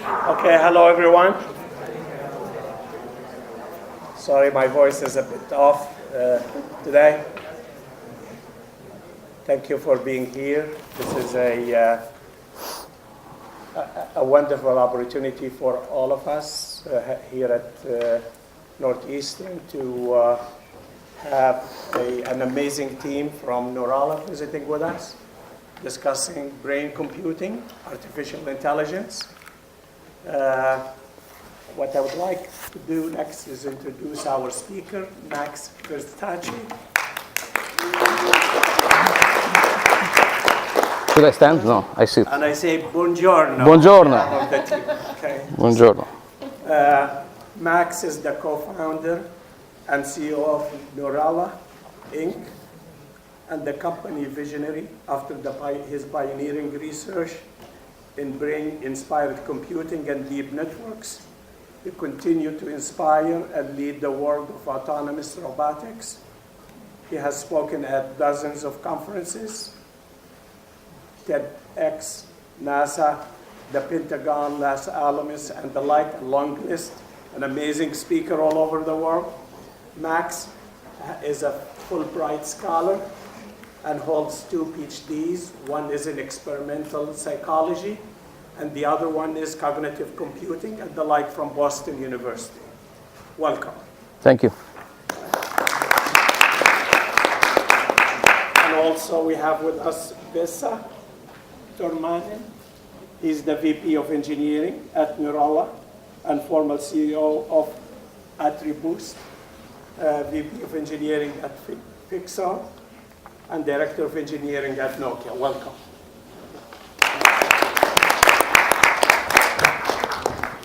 Okay, hello everyone. Sorry, my voice is a bit off today. Thank you for being here. This is a wonderful opportunity for all of us here at Northeastern to have an amazing team from Norala visiting with us, discussing brain computing, artificial intelligence. What I would like to do next is introduce our speaker, Max Verstaci. Should I stand? No, I sit. And I say buongiorno. Buongiorno. Of the team. Okay. Buongiorno. Max is the co-founder and CEO of Norala, Inc., and the company visionary after his pioneering research in brain-inspired computing and deep networks. He continues to inspire and lead the world of autonomous robotics. He has spoken at dozens of conferences, TEDx, NASA, the Pentagon, Los Alamos, and the like, a long list, an amazing speaker all over the world. Max is a Fulbright scholar and holds 2 PhDs. One is in experimental psychology, and the other one is cognitive computing and the like from Boston University. Welcome. Thank you. And also we have with us Vesa Tormanen. He's the VP of Engineering at Norala and former CEO of Attriboost, VP of Engineering at Pixar, and Director of Engineering at Nokia. Welcome.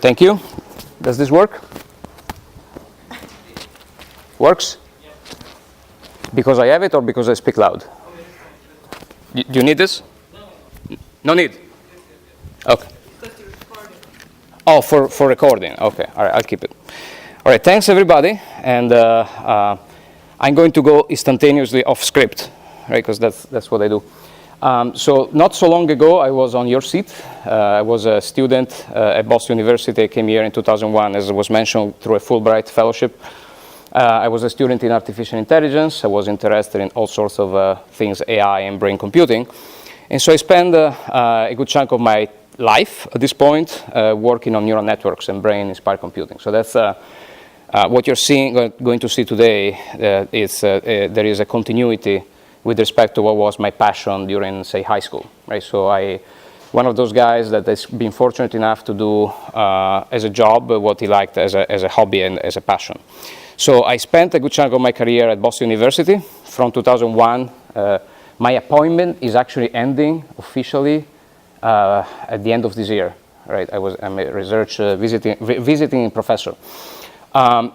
Thank you. Does this work? Works? Because I have it or because I speak loud? Do you need this? No need? Okay. Oh, for recording. Okay, all right, I'll keep it. All right, thanks everybody. And I'm going to go instantaneously off script, right, because that's what I do. So not so long ago, I was on your seat. I was a student at Boston University. I came here in 2001, as was mentioned, through a Fulbright fellowship. I was a student in artificial intelligence. I was interested in all sorts of things, AI and brain computing. And so I spent a good chunk of my life at this point working on neural networks and brain-inspired computing. So that's what you're going to see today. There is a continuity with respect to what was my passion during, say, high school, right? So one of those guys that has been fortunate enough to do as a job what he liked as a hobby and as a passion. So I spent a good chunk of my career at Boston University from 2001. My appointment is actually ending officially at the end of this year, right? I'm a research visiting professor. When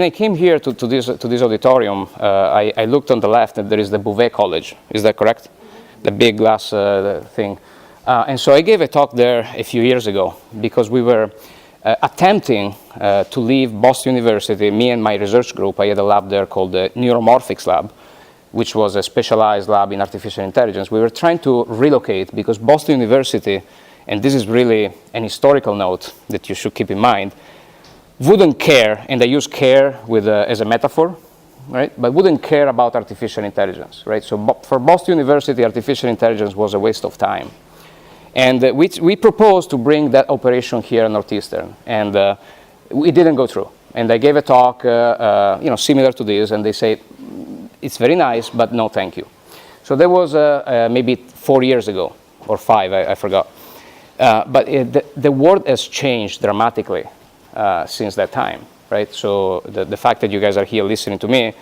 I came here to this auditorium, I looked on the left and there is the Bouvet College. Is that correct? The big glass thing. And so I gave a talk there a few years ago because we were attempting to leave Boston University, me and my research group. I had a lab there called the Neuromorphics Lab, which was a specialized lab in artificial intelligence. We were trying to relocate because Boston University, and this is really an historical note that you should keep in mind, wouldn't care, and I use care as a metaphor, right? But wouldn't care about artificial intelligence, right? So for Boston University, artificial intelligence was a waste of time. And we proposed to bring that operation here at Northeastern, and it didn't go through. And I gave a talk, similar to this, and they said, it's very nice, but no thank you. So that was maybe 4 years ago, or 5, I forgot. But the world has changed dramatically since that time, right? So the fact that you guys are here listening to me,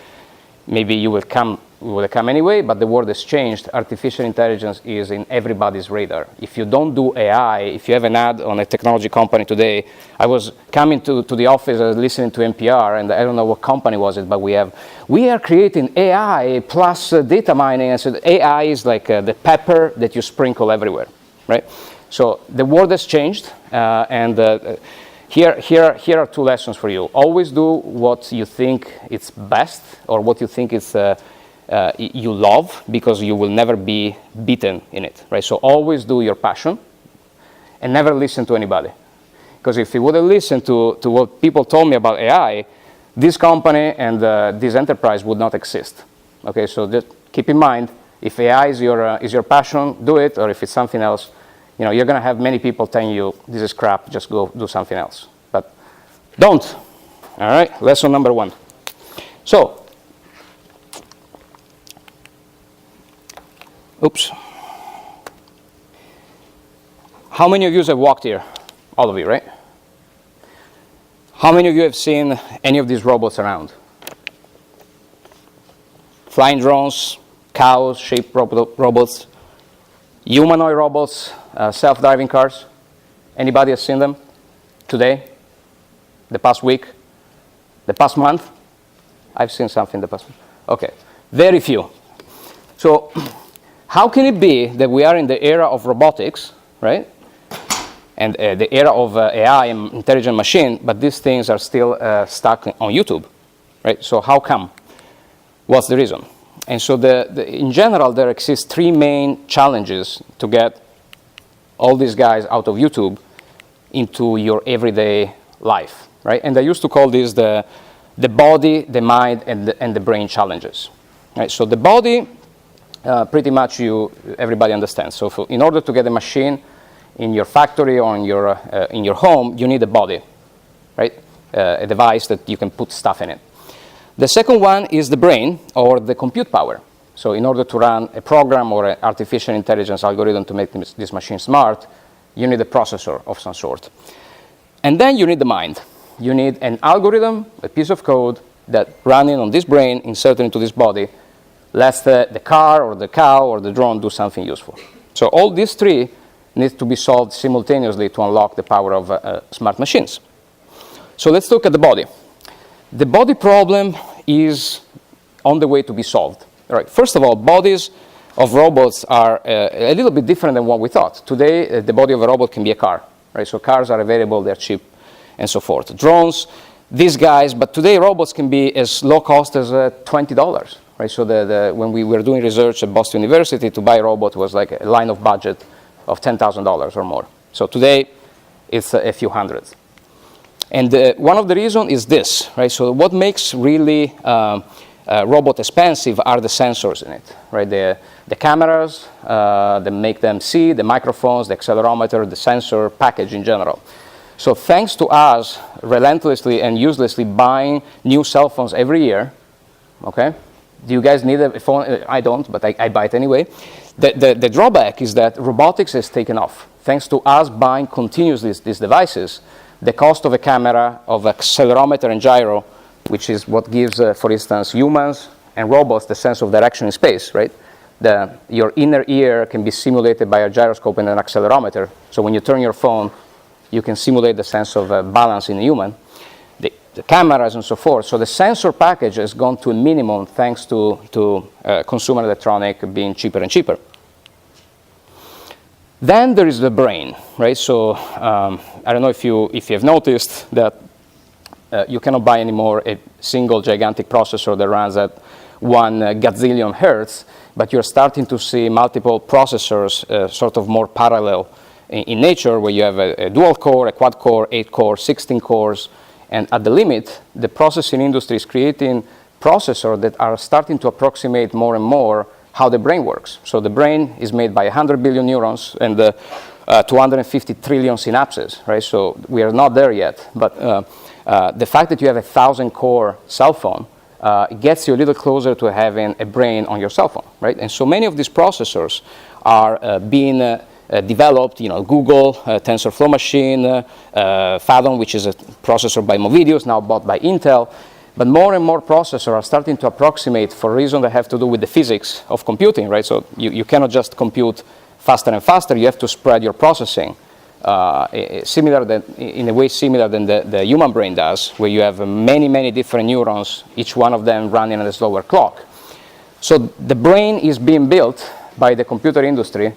maybe you will come anyway, but the world has changed. Artificial intelligence is in everybody's radar. If you don't do AI, if you have an ad on a technology company today, I was coming to the office listening to NPR, and I don't know what company was it, but we are creating AI plus data mining, and so AI is like the pepper that you sprinkle everywhere, right? So the world has changed, and here are 2 lessons for you. Always do what you think is best, or what you think is you love, because you will never be beaten in it, right? So always do your passion, and never listened to anybody. Because if he would have listened to what people told me about AI, this company and this enterprise would not exist. Okay, so just keep in mind, if AI is your passion, do it, or if it's something else, you're going to have many people telling you, this is crap, just go do something else. But don't. All right, lesson number 1. So, oops. How many of you have walked here? All of you, right? How many of you have seen any of these robots around? Flying drones, cows, sheep robots, humanoid robots, self-driving cars. Anybody has seen them today, the past week, the past month? I've seen something the past month. Okay, very few. So how can it be that we are in the era of robotics, right? And the era of AI and intelligent machine, but these things are still stuck on YouTube, right? So how come? What's the reason? And so in general, there exist 3 main challenges to get all these guys out of YouTube into your everyday life, right? And I used to call this the body, the mind, and the brain challenges, right? So the body, pretty much everybody understands. So in order to get a machine in your factory or in your home, you need a body, right? A device that you can put stuff in it. The second one is the brain, or the compute power. So in order to run a program or an artificial intelligence algorithm to make this machine smart, you need a processor of some sort. And then you need the mind. You need an algorithm, a piece of code that running on this brain, inserted into this body, lets the car or the cow or the drone do something useful. So all these 3 need to be solved simultaneously to unlock the power of smart machines. So let's look at the body. The body problem is on the way to be solved. All right. First of all, bodies of robots are a little bit different than what we thought. Today, the body of a robot can be a car. Right? So cars are available, they're cheap, and so forth. Drones, these guys, but today robots can be as low cost as $20. Right? So when we were doing research at Boston University, to buy a robot was like a line of budget of $10,000 or more. So today, it's a few hundreds. And one of the reasons is this, right? So what makes really robot expensive are the sensors in it, right? The cameras that make them see, the microphones, the accelerometer, the sensor package in general. So thanks to us relentlessly and uselessly buying new cell phones every year, okay? Do you guys need a phone? I don't, but I buy it anyway. The drawback is that robotics has taken off. Thanks to us buying continuously these devices, the cost of a camera, of accelerometer and gyro, which is what gives, for instance, humans and robots the sense of direction in space, right? Your inner ear can be simulated by a gyroscope and an accelerometer. So when you turn your phone, you can simulate the sense of balance in a human. The cameras and so forth. So the sensor package has gone to a minimum thanks to consumer electronic being cheaper and cheaper. Then there is the brain, right? So I don't know if you have noticed that you cannot buy anymore a single gigantic processor that runs at 1 gazillion hertz, but you're starting to see multiple processors sort of more parallel in nature, where you have a dual core, a quad core, 8 core, 16 cores, and at the limit, the processing industry is creating processors that are starting to approximate more and more how the brain works. So the brain is made by 100 billion neurons and 250 trillion synapses, right? So we are not there yet, but the fact that you have a 1,000-core cell phone gets you a little closer to having a brain on your cell phone, right? And so many of these processors are being developed, Google, TensorFlow machine, Fathom, which is a processor by Movidius, now bought by Intel. But more and more processors are starting to approximate for reasons that have to do with the physics of computing, right? So you cannot just compute faster and faster. You have to spread your processing in a way similar than the human brain does, where you have many, many different neurons, each one of them running at a slower clock. So the brain is being built by the computer industry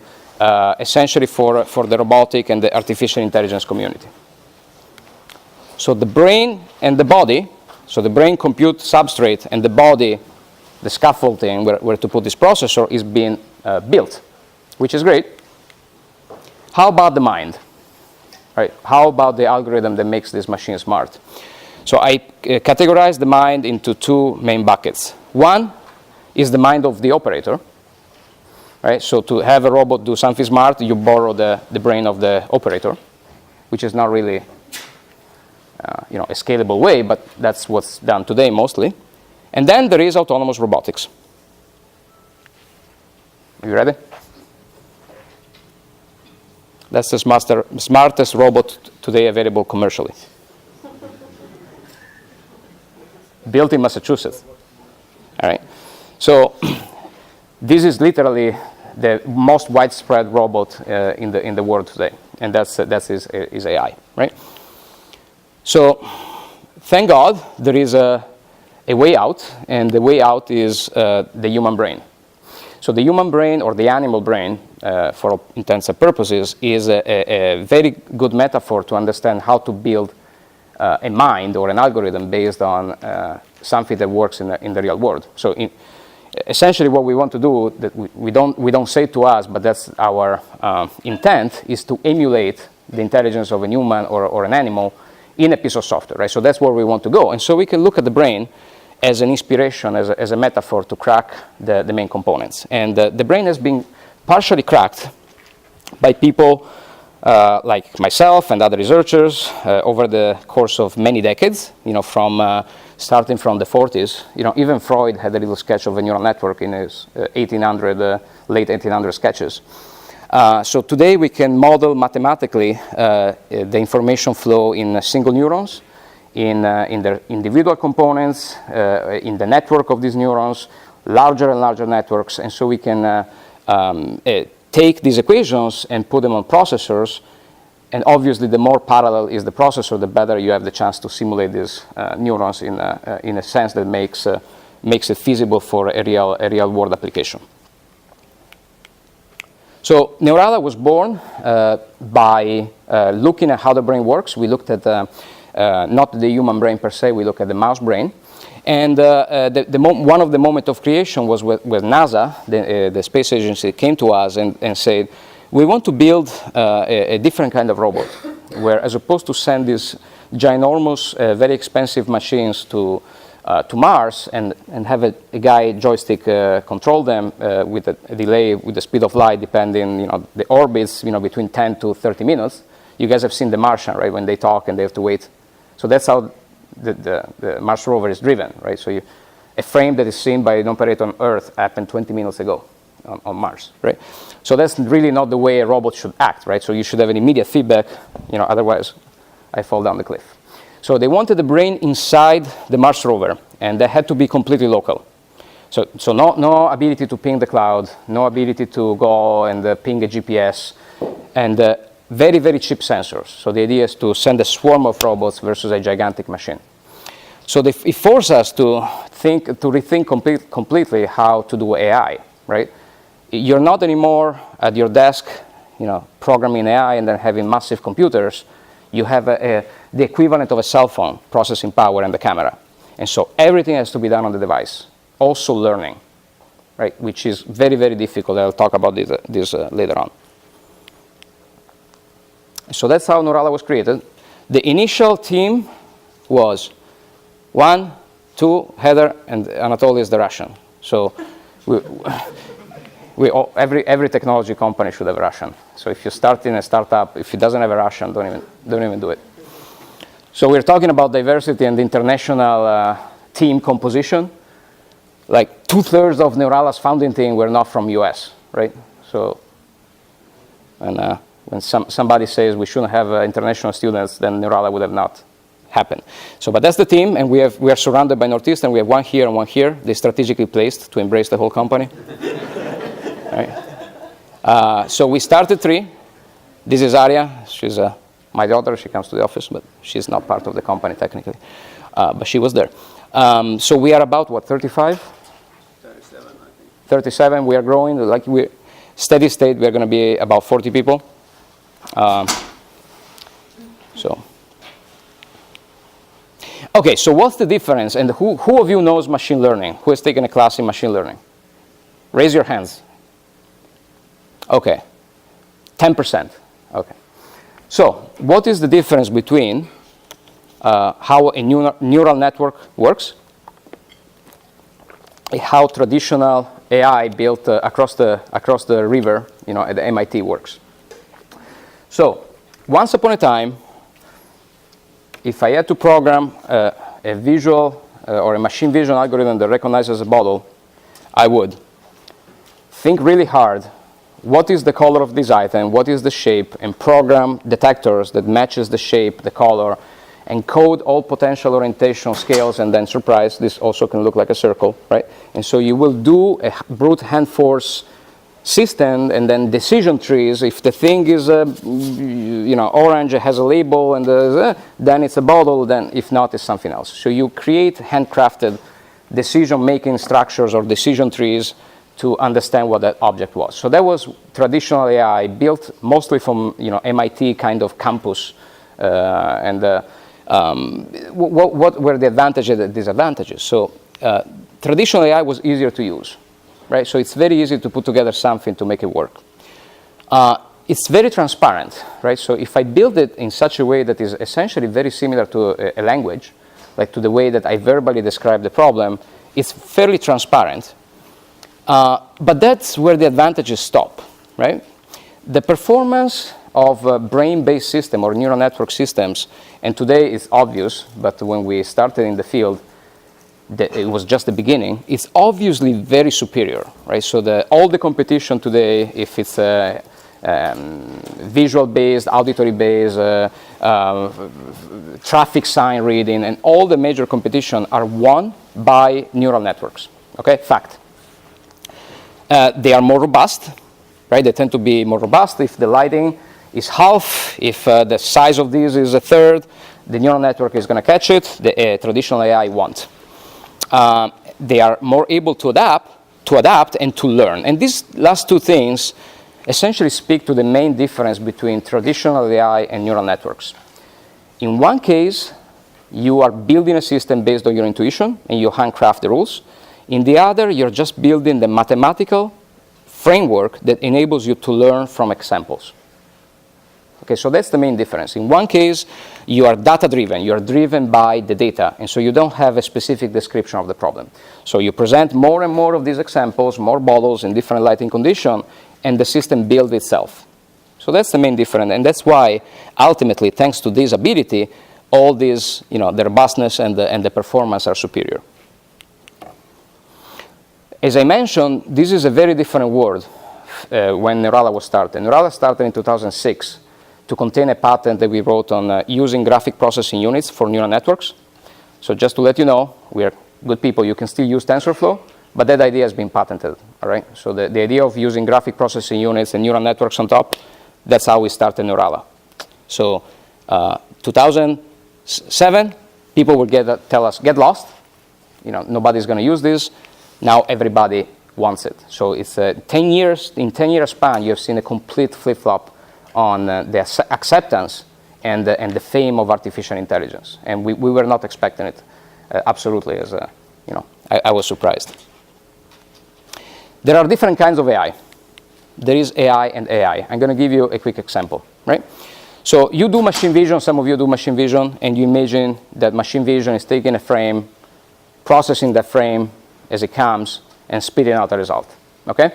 essentially for the robotic and the artificial intelligence community. So the brain and the body, so the brain compute substrate and the body, the scaffolding where to put this processor is being built, which is great. How about the mind? right? How about the algorithm that makes this machine smart? So I categorize the mind into two main buckets. One is the mind of the operator, right? So to have a robot do something smart, you borrow the brain of the operator, which is not really a scalable way, but that's what's done today mostly. And then there is autonomous robotics. Are you ready? That's the smartest robot today available commercially. Built in Massachusetts. All right. So this is literally the most widespread robot in the world today, and that's is AI, right? So thank God there is a way out, and the way out is the human brain. So the human brain, or the animal brain, for all intents and purposes, is a very good metaphor to understand how to build a mind or an algorithm based on something that works in the real world. So essentially what we want to do, that we don't say to us, but that's our intent, is to emulate the intelligence of a human or an animal in a piece of software, right? So that's where we want to go. And so we can look at the brain as an inspiration, as a metaphor to crack the main components. And the brain has been partially cracked by people like myself and other researchers over the course of many decades, starting from the 40s. Even Freud had a little sketch of a neural network in his late 1800 sketches. So today we can model mathematically the information flow in single neurons, in their individual components, in the network of these neurons, larger and larger networks. And so we can take these equations and put them on processors. And obviously, the more parallel is the processor, the better you have the chance to simulate these neurons in a sense that makes it feasible for a real world application. So Neurala was born by looking at how the brain works. We looked at not the human brain per se, we looked at the mouse brain. And one of the moments of creation was with NASA, the space agency, came to us and said, we want to build a different kind of robot, where as opposed to send these ginormous, very expensive machines to Mars and have a guy joystick control them with a delay with the speed of light, depending, the orbits, between 10 to 30 minutes. You guys have seen The Martian, right? When they talk and they have to wait. So that's how the Mars rover is driven, right? So a frame that is seen by an operator on Earth happened 20 minutes ago on Mars, right? So that's really not the way a robot should act, right? So you should have an immediate feedback, otherwise I fall down the cliff. So they wanted the brain inside the Mars rover, and that had to be completely local. So no ability to ping the cloud, no ability to go and ping a GPS, and very, very cheap sensors. So the idea is to send a swarm of robots versus a gigantic machine. So it forced us to rethink completely how to do AI, right? You're not anymore at your desk, programming AI and then having massive computers. You have the equivalent of a cell phone, processing power and the camera. And so everything has to be done on the device, also learning, right? Which is very, very difficult. I'll talk about this later on. So that's how Neurala was created. The initial team was 1, 2, Heather, and Anatoly is the Russian. So every technology company should have a Russian. So if you start in a startup, if it doesn't have a Russian, don't even do it. So we're talking about diversity and international team composition. Like 2/3 of Neurala's founding team were not from US, right? So, and when somebody says we shouldn't have international students, then Neurala would have not happened. So, but that's the team, and we are surrounded by Northeastern. We have one here and one here. They strategically placed to embrace the whole company. Right. So we started 3. This is Arya. She's my daughter. She comes to the office, but she's not part of the company technically. But she was there. So we are about, 35? 37, I think. 37. We are growing. Steady state, we are going to be about 40 people. Okay, so what's the difference? And who of you knows machine learning? Who has taken a class in machine learning? Raise your hands. Okay, 10%. Okay. So what is the difference between how a neural network works, how traditional AI built across the river, at the MIT works? So once upon a time, if I had to program a visual or a machine vision algorithm that recognizes a bottle, I would think really hard, what is the color of this item, what is the shape, and program detectors that matches the shape, the color, and code all potential orientation scales, and then surprise, this also can look like a circle, right? And so you will do a brute hand force system, and then decision trees. If the thing is, orange, it has a label, and then it's a bottle. Then if not, it's something else. So you create handcrafted decision-making structures or decision trees to understand what that object was. So that was traditional AI built mostly from MIT kind of campus, what were the advantages and disadvantages? So traditional AI was easier to use. Right? So it's very easy to put together something to make it work. It's very transparent, right? So if I build it in such a way that is essentially very similar to a language, like to the way that I verbally describe the problem, it's fairly transparent. But that's where the advantages stop, right? The performance of brain-based system or neural network systems, and today it's obvious, but when we started in the field, it was just the beginning, it's obviously very superior, right? So all the competition today, if it's visual-based, auditory-based, traffic sign reading, and all the major competition are won by neural networks, okay? Fact. They are more robust, right? They tend to be more robust. If the lighting is half, if the size of this is a third, the neural network is going to catch it. The traditional AI won't. They are more able to adapt and to learn. And these last two things essentially speak to the main difference between traditional AI and neural networks. In one case, you are building a system based on your intuition and you handcraft the rules. In the other, you're just building the mathematical framework that enables you to learn from examples. Okay, so that's the main difference. In one case, you are data-driven. You are driven by the data, and so you don't have a specific description of the problem. So you present more and more of these examples, more bottles in different lighting conditions, and the system builds itself. So that's the main difference, and that's why, ultimately, thanks to this ability, all these, the robustness and the performance are superior. As I mentioned, this is a very different world when Neurala was started. Neurala started in 2006 to contain a patent that we wrote on using graphic processing units for neural networks. So just to let you know, we are good people. You can still use TensorFlow, but that idea has been patented. All right. So the idea of using graphic processing units and neural networks on top, that's how we started Neurala. So 2007, people would tell us, get lost. Nobody's going to use this. Now everybody wants it. So it's 10 years. In 10-year span, you have seen a complete flip-flop on the acceptance and the fame of artificial intelligence. And we were not expecting it, absolutely, I was surprised. There are different kinds of AI. There is AI and AI. I'm going to give you a quick example, right? So you do machine vision, some of you do machine vision, and you imagine that machine vision is taking a frame, processing that frame as it comes, and spitting out a result, okay?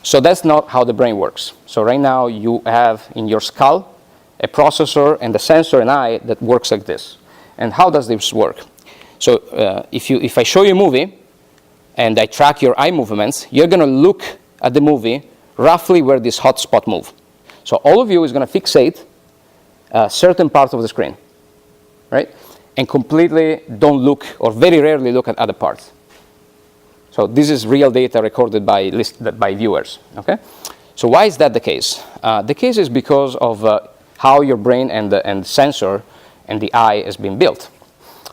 So that's not how the brain works. So right now you have in your skull a processor and a sensor and eye that works like this. And how does this work? So if I show you a movie and I track your eye movements, you're going to look at the movie roughly where this hotspot move. So all of you is going to fixate a certain part of the screen, right? And completely don't look or very rarely look at other parts. So this is real data recorded by viewers, okay? So why is that the case? The case is because of how your brain and sensor and the eye has been built.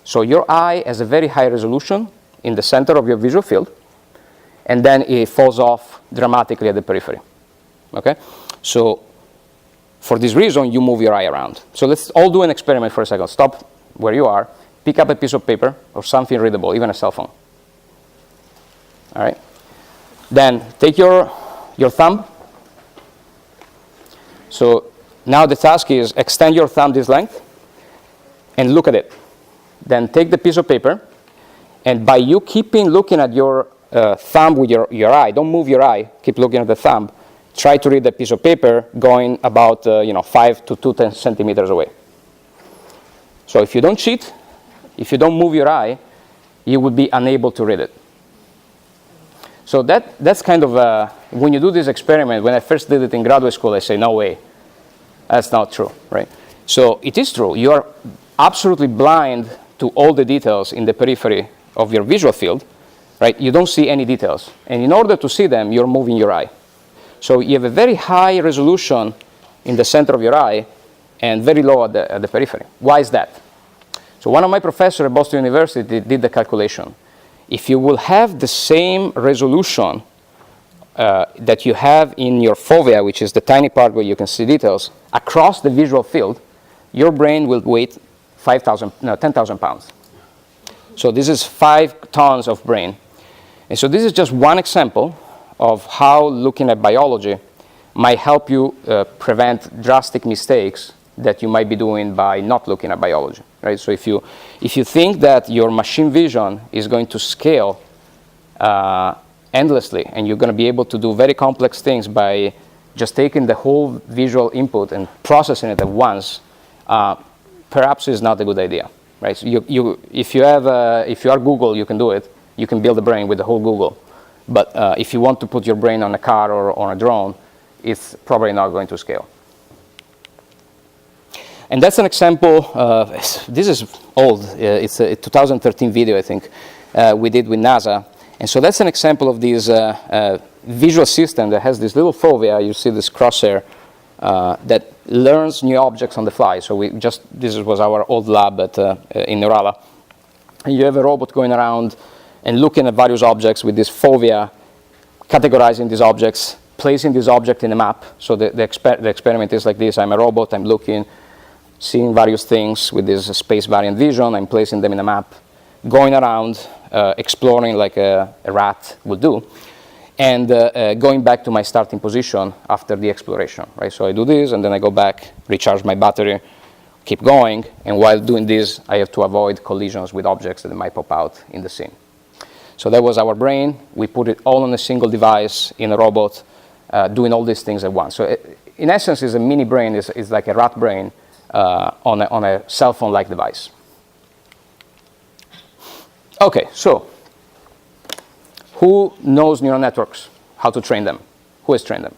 So your eye has a very high resolution in the center of your visual field, and then it falls off dramatically at the periphery, okay? So for this reason, you move your eye around. So let's all do an experiment for a second. Stop where you are, pick up a piece of paper or something readable, even a cell phone. All right. Then take your thumb. So Now the task is extend your thumb this length and look at it. Then take the piece of paper, and by you keeping looking at your thumb with your eye, don't move your eye, keep looking at the thumb, try to read the piece of paper going about 5 to 2 centimeters away. So if you don't cheat, if you don't move your eye, you would be unable to read it. So that's kind of, when you do this experiment, when I first did it in graduate school, I say, no way, that's not true, right? So it is true. You are absolutely blind to all the details in the periphery of your visual field, right? You don't see any details. And in order to see them, you're moving your eye. So you have a very high resolution in the center of your eye and very low at the periphery. Why is that? So one of my professors at Boston University did the calculation. If you will have the same resolution that you have in your fovea, which is the tiny part where you can see details, across the visual field, your brain will weigh 10,000 pounds. So this is 5 tons of brain. And so this is just one example of how looking at biology might help you prevent drastic mistakes that you might be doing by not looking at biology, right? So if you think that your machine vision is going to scale endlessly, and you're going to be able to do very complex things by just taking the whole visual input and processing it at once, perhaps it's not a good idea, right? So if you are Google, you can do it. You can build a brain with the whole Google. But if you want to put your brain on a car or on a drone, it's probably not going to scale. And that's an example. This is old. It's a 2013 video, I think, we did with NASA. And so that's an example of this visual system that has this little fovea. You see this crosshair that learns new objects on the fly. So this was our old lab in Neurala. And you have a robot going around and looking at various objects with this fovea, categorizing these objects, placing this object in a map. So the experiment is like this. I'm a robot. I'm looking, seeing various things with this space variant vision. I'm placing them in a map, going around, exploring like a rat would do, and going back to my starting position after the exploration, right? So I do this, and then I go back, recharge my battery, keep going, and while doing this, I have to avoid collisions with objects that might pop out in the scene. So that was our brain. We put it all on a single device in a robot, doing all these things at once. So in essence, it's a mini brain. It's like a rat brain on a cell phone-like device. Okay, so who knows neural networks, how to train them? Who has trained them?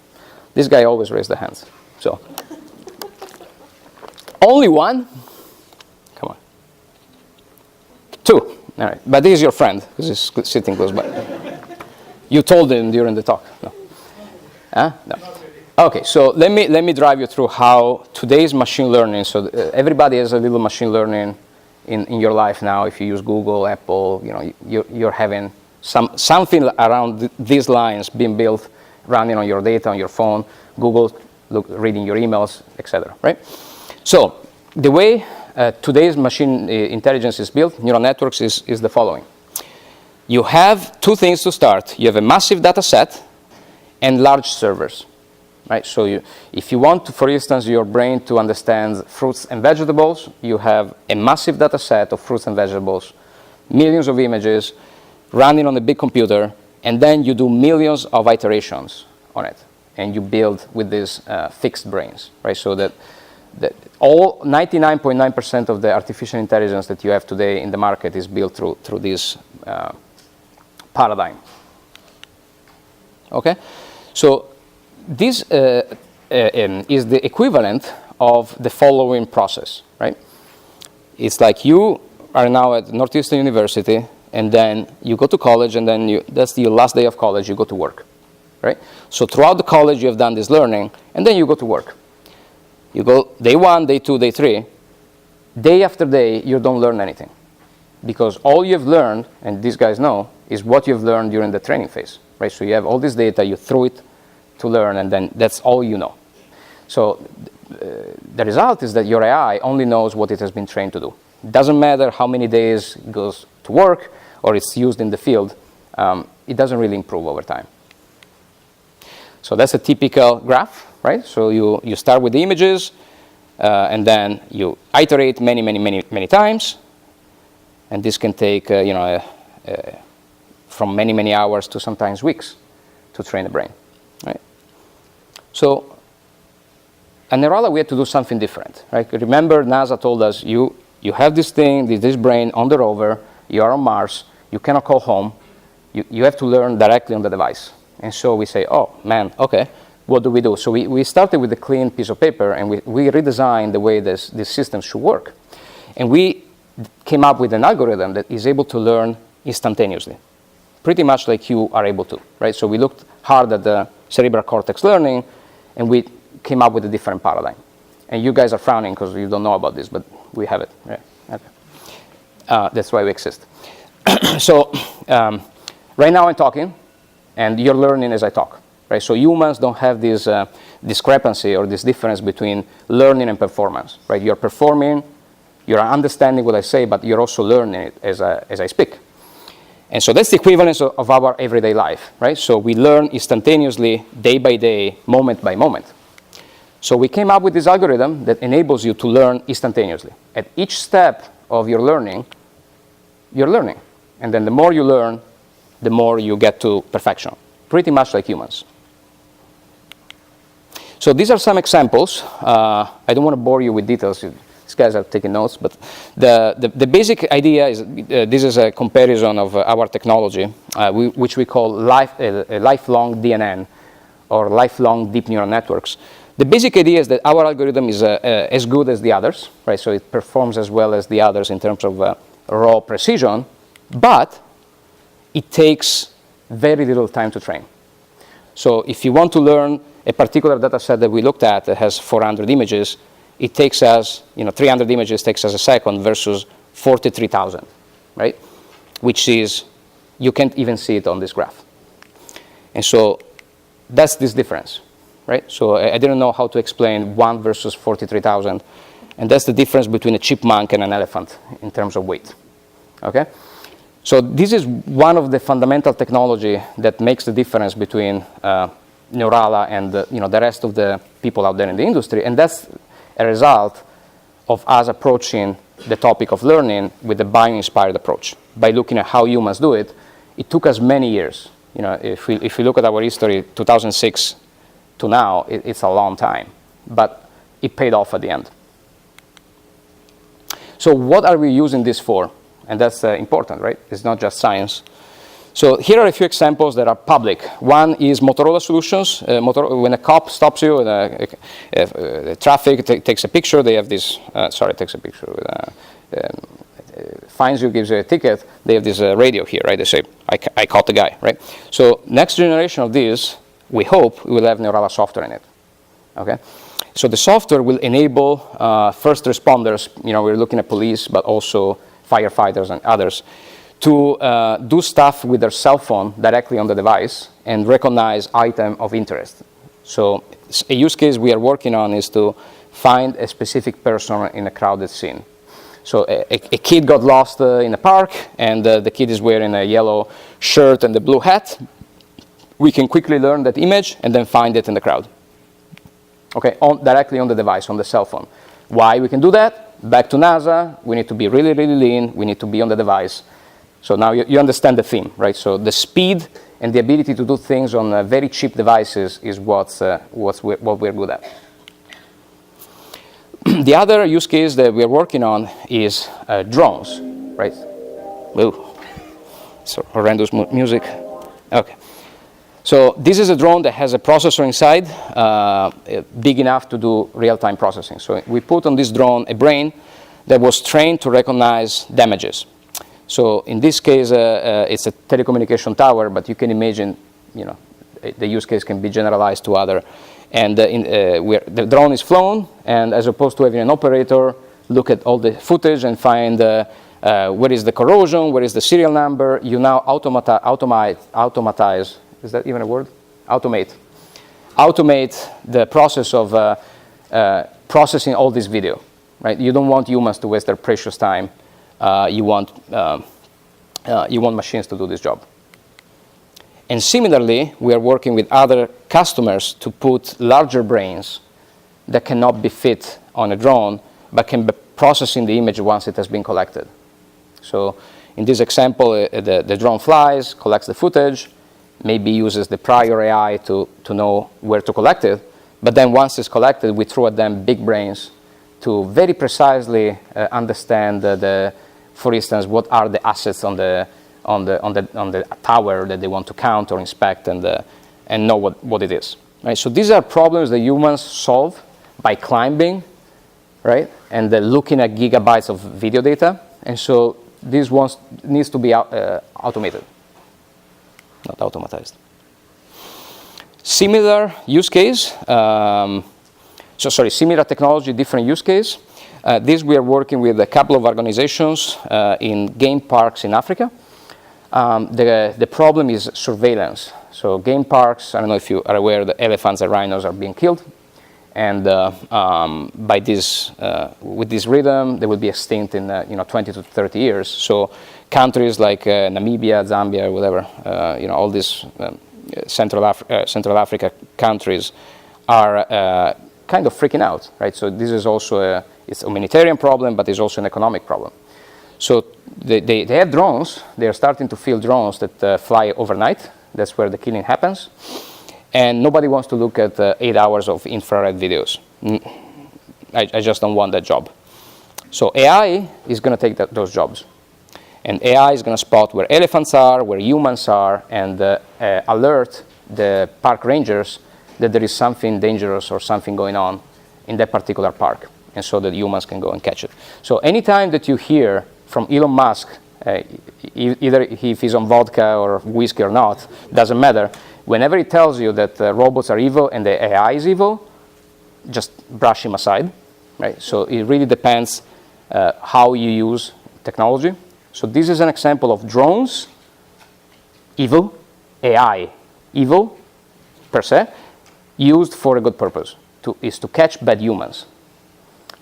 This guy always raised the hands. So only one? Come on. 2. All right, but this is your friend, because he's sitting close by. You told him during the talk. No. Huh? No. Okay, so let me drive you through how today's machine learning. So everybody has a little machine learning in your life now. If you use Google, Apple, you're having something around these lines being built, running on your data on your phone. Google, reading your emails, etc. Right? So the way today's machine intelligence is built, neural networks, is the following. You have 2 things to start. You have a massive data set and large servers. Right? So if you want, for instance, your brain to understand fruits and vegetables, you have a massive data set of fruits and vegetables, millions of images, running on a big computer, and then you do millions of iterations on it, and you build with these fixed brains. Right? So that all 99.9% of the artificial intelligence that you have today in the market is built through this paradigm. Okay? So this is the equivalent of the following process, right? It's like you are now at Northeastern University, and then you go to college, and then that's your last day of college, you go to work, right? So throughout the college, you have done this learning, and then you go to work. You go day 1, day 2, day 3. Day after day, you don't learn anything. Because all you've learned, and these guys know, is what you've learned during the training phase, right? So you have all this data, you threw it to learn, and then that's all you know. So the result is that your AI only knows what it has been trained to do. It doesn't matter how many days it goes to work or it's used in the field. It doesn't really improve over time. So that's a typical graph, right? So you start with the images, and then you iterate many times, and this can take from many hours to sometimes weeks to train the brain, right? So at Neurala, we had to do something different, right? Remember, NASA told us, you have this thing, this brain on the rover, you are on Mars, you cannot call home, you have to learn directly on the device. And so we say, oh, man, okay, what do we do? So we started with a clean piece of paper, and we redesigned the way this system should work. And we came up with an algorithm that is able to learn instantaneously, pretty much like you are able to, right? So we looked hard at the cerebral cortex learning, and we came up with a different paradigm. And you guys are frowning because you don't know about this, but we have it. Right? Okay. That's why we exist. So right now I'm talking, and you're learning as I talk. Right? So humans don't have this discrepancy or this difference between learning and performance. Right? You're performing, you're understanding what I say, but you're also learning it as I speak. And so that's the equivalence of our everyday life. Right? So we learn instantaneously, day by day, moment by moment. So we came up with this algorithm that enables you to learn instantaneously. At each step of your learning, you're learning. And then the more you learn, the more you get to perfection, pretty much like humans. So these are some examples. I don't want to bore you with details. These guys are taking notes. But the basic idea is this is a comparison of our technology, which we call lifelong DNN, or lifelong deep neural networks. The basic idea is that our algorithm is as good as the others, right? So it performs as well as the others in terms of raw precision, but it takes very little time to train. So if you want to learn a particular data set that we looked at that has 400 images, it takes us, 300 images takes us a second versus 43,000, right? Which is, you can't even see it on this graph. And so that's this difference. Right? So I didn't know how to explain 1 versus 43,000. And that's the difference between a chipmunk and an elephant in terms of weight. Okay? So this is one of the fundamental technology that makes the difference between Neurala and the rest of the people out there in the industry. And that's a result of us approaching the topic of learning with a bio-inspired approach. By looking at how humans do it, it took us many years. If we look at our history, 2006, to now, it's a long time, but it paid off at the end. So what are we using this for? And that's important, right? It's not just science. So here are a few examples that are public. One is Motorola Solutions. When a cop stops you in traffic, takes a picture, they have this, takes a picture, finds you, gives you a ticket, they have this radio here, right? They say, I caught the guy, right? So next generation of this, we hope we will have Neurala software in it, okay? So the software will enable first responders, we're looking at police, but also firefighters and others, to do stuff with their cell phone directly on the device and recognize item of interest. So a use case we are working on is to find a specific person in a crowded scene. So a kid got lost in a park, and the kid is wearing a yellow shirt and a blue hat. We can quickly learn that image and then find it in the crowd. Okay, directly on the device, on the cell phone. Why we can do that? Back to NASA, we need to be really, really lean. We need to be on the device. So now you understand the theme, right? So the speed and the ability to do things on very cheap devices is what we're good at. The other use case that we're working on is drones, right? Ooh, so horrendous music. Okay. So this is a drone that has a processor inside, big enough to do real-time processing. So we put on this drone a brain that was trained to recognize damages. So in this case, it's a telecommunication tower, but you can imagine, the use case can be generalized to other. And the drone is flown, and as opposed to having an operator look at all the footage and find where is the corrosion, where is the serial number, you now automatize. Is that even a word? Automate the process of processing all this video, right? You don't want humans to waste their precious time. You want machines to do this job. And similarly, we are working with other customers to put larger brains that cannot be fit on a drone, but can be processing the image once it has been collected. So in this example, the drone flies, collects the footage, maybe uses the prior AI to know where to collect it, but then once it's collected, we throw at them big brains to very precisely understand for instance, what are the assets on the tower that they want to count or inspect and know what it is. Right? So these are problems that humans solve by climbing, right? And looking at gigabytes of video data. And so this needs to be automated, not automatized. Similar use case. Similar technology, different use case. This we are working with a couple of organizations in game parks in Africa. The problem is surveillance. So game parks, I don't know if you are aware that elephants and rhinos are being killed. And with this rhythm, they will be extinct in 20 to 30 years. So countries like Namibia, Zambia, whatever, all these Central Africa countries are kind of freaking out, right? So this is also it's a humanitarian problem, but it's also an economic problem. So they have drones. They are starting to field drones that fly overnight. That's where the killing happens. And nobody wants to look at 8 hours of infrared videos. I just don't want that job. So AI is going to take those jobs. And AI is going to spot where elephants are, where humans are, and alert the park rangers that there is something dangerous or something going on in that particular park, and so that humans can go and catch it. So anytime that you hear from Elon Musk, either if he's on vodka or whiskey or not, doesn't matter, whenever he tells you that robots are evil and the AI is evil, just brush him aside, right? So it really depends how you use technology. So this is an example of drones, evil, AI, evil per se, used for a good purpose, is to catch bad humans.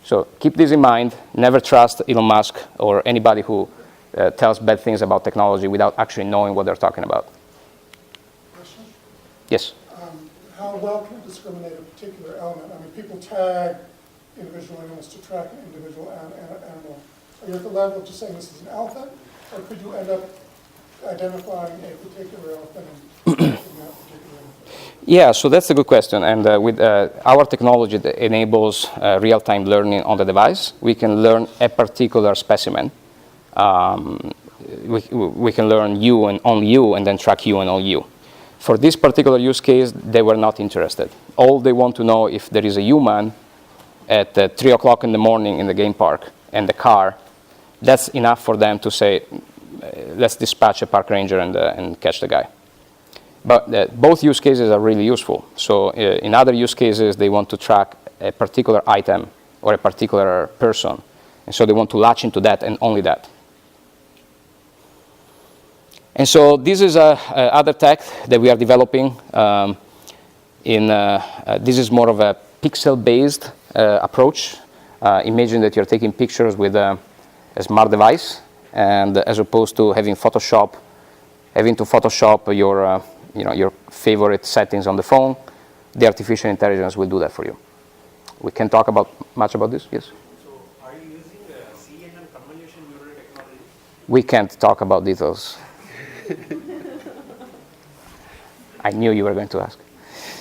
So keep this in mind. Never trust Elon Musk or anybody who tells bad things about technology without actually knowing what they're talking about. Question? Yes? How well can you discriminate a particular element? I mean, people tag individual animals to track an individual animal. Are you at the level of just saying this is an elephant, or could you end up identifying a particular elephant and tracking that particular elephant? Yeah, so that's a good question. And with our technology that enables real-time learning on the device, we can learn a particular specimen. We can learn you and only you, and then track you and only you. For this particular use case, they were not interested. All they want to know if there is a human at 3 o'clock in the morning in the game park and the car, that's enough for them to say, let's dispatch a park ranger and catch the guy. But both use cases are really useful. So in other use cases, they want to track a particular item or a particular person. And so they want to latch into that and only that. And so this is other tech that we are developing. This is more of a pixel-based approach. Imagine that you're taking pictures with a smart device, and as opposed to having to Photoshop your favorite settings on the phone, the artificial intelligence will do that for you. We can talk much about this, yes? So are you using CNN convolution neural technology? We can't talk about details. I knew you were going to ask.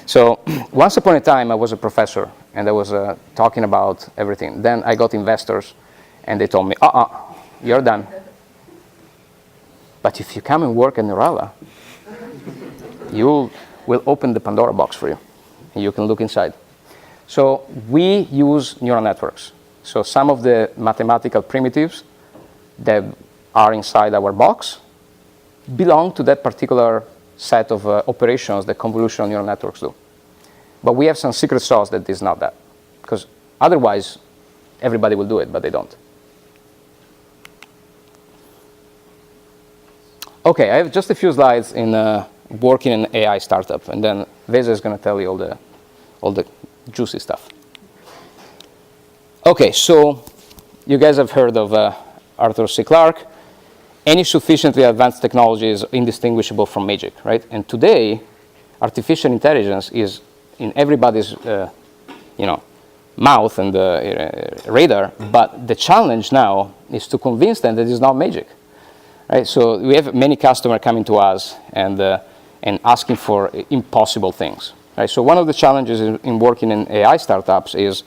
So once upon a time, I was a professor, and I was talking about everything. Then I got investors, and they told me, you're done. But if you come and work at Neurala, you will open the Pandora box for you, and you can look inside. So we use neural networks. So some of the mathematical primitives that are inside our box belong to that particular set of operations that convolutional neural networks do. But we have some secret sauce that is not that, because otherwise everybody will do it, but they don't. Okay, I have just a few slides in working in an AI startup, and then Vesa is going to tell you all the juicy stuff. Okay, so you guys have heard of Arthur C. Clarke, any sufficiently advanced technology is indistinguishable from magic, right? And today, artificial intelligence is in everybody's, mouth and radar. But the challenge now is to convince them that it's not magic, right? So we have many customers coming to us and asking for impossible things, right? So one of the challenges in working in AI startups is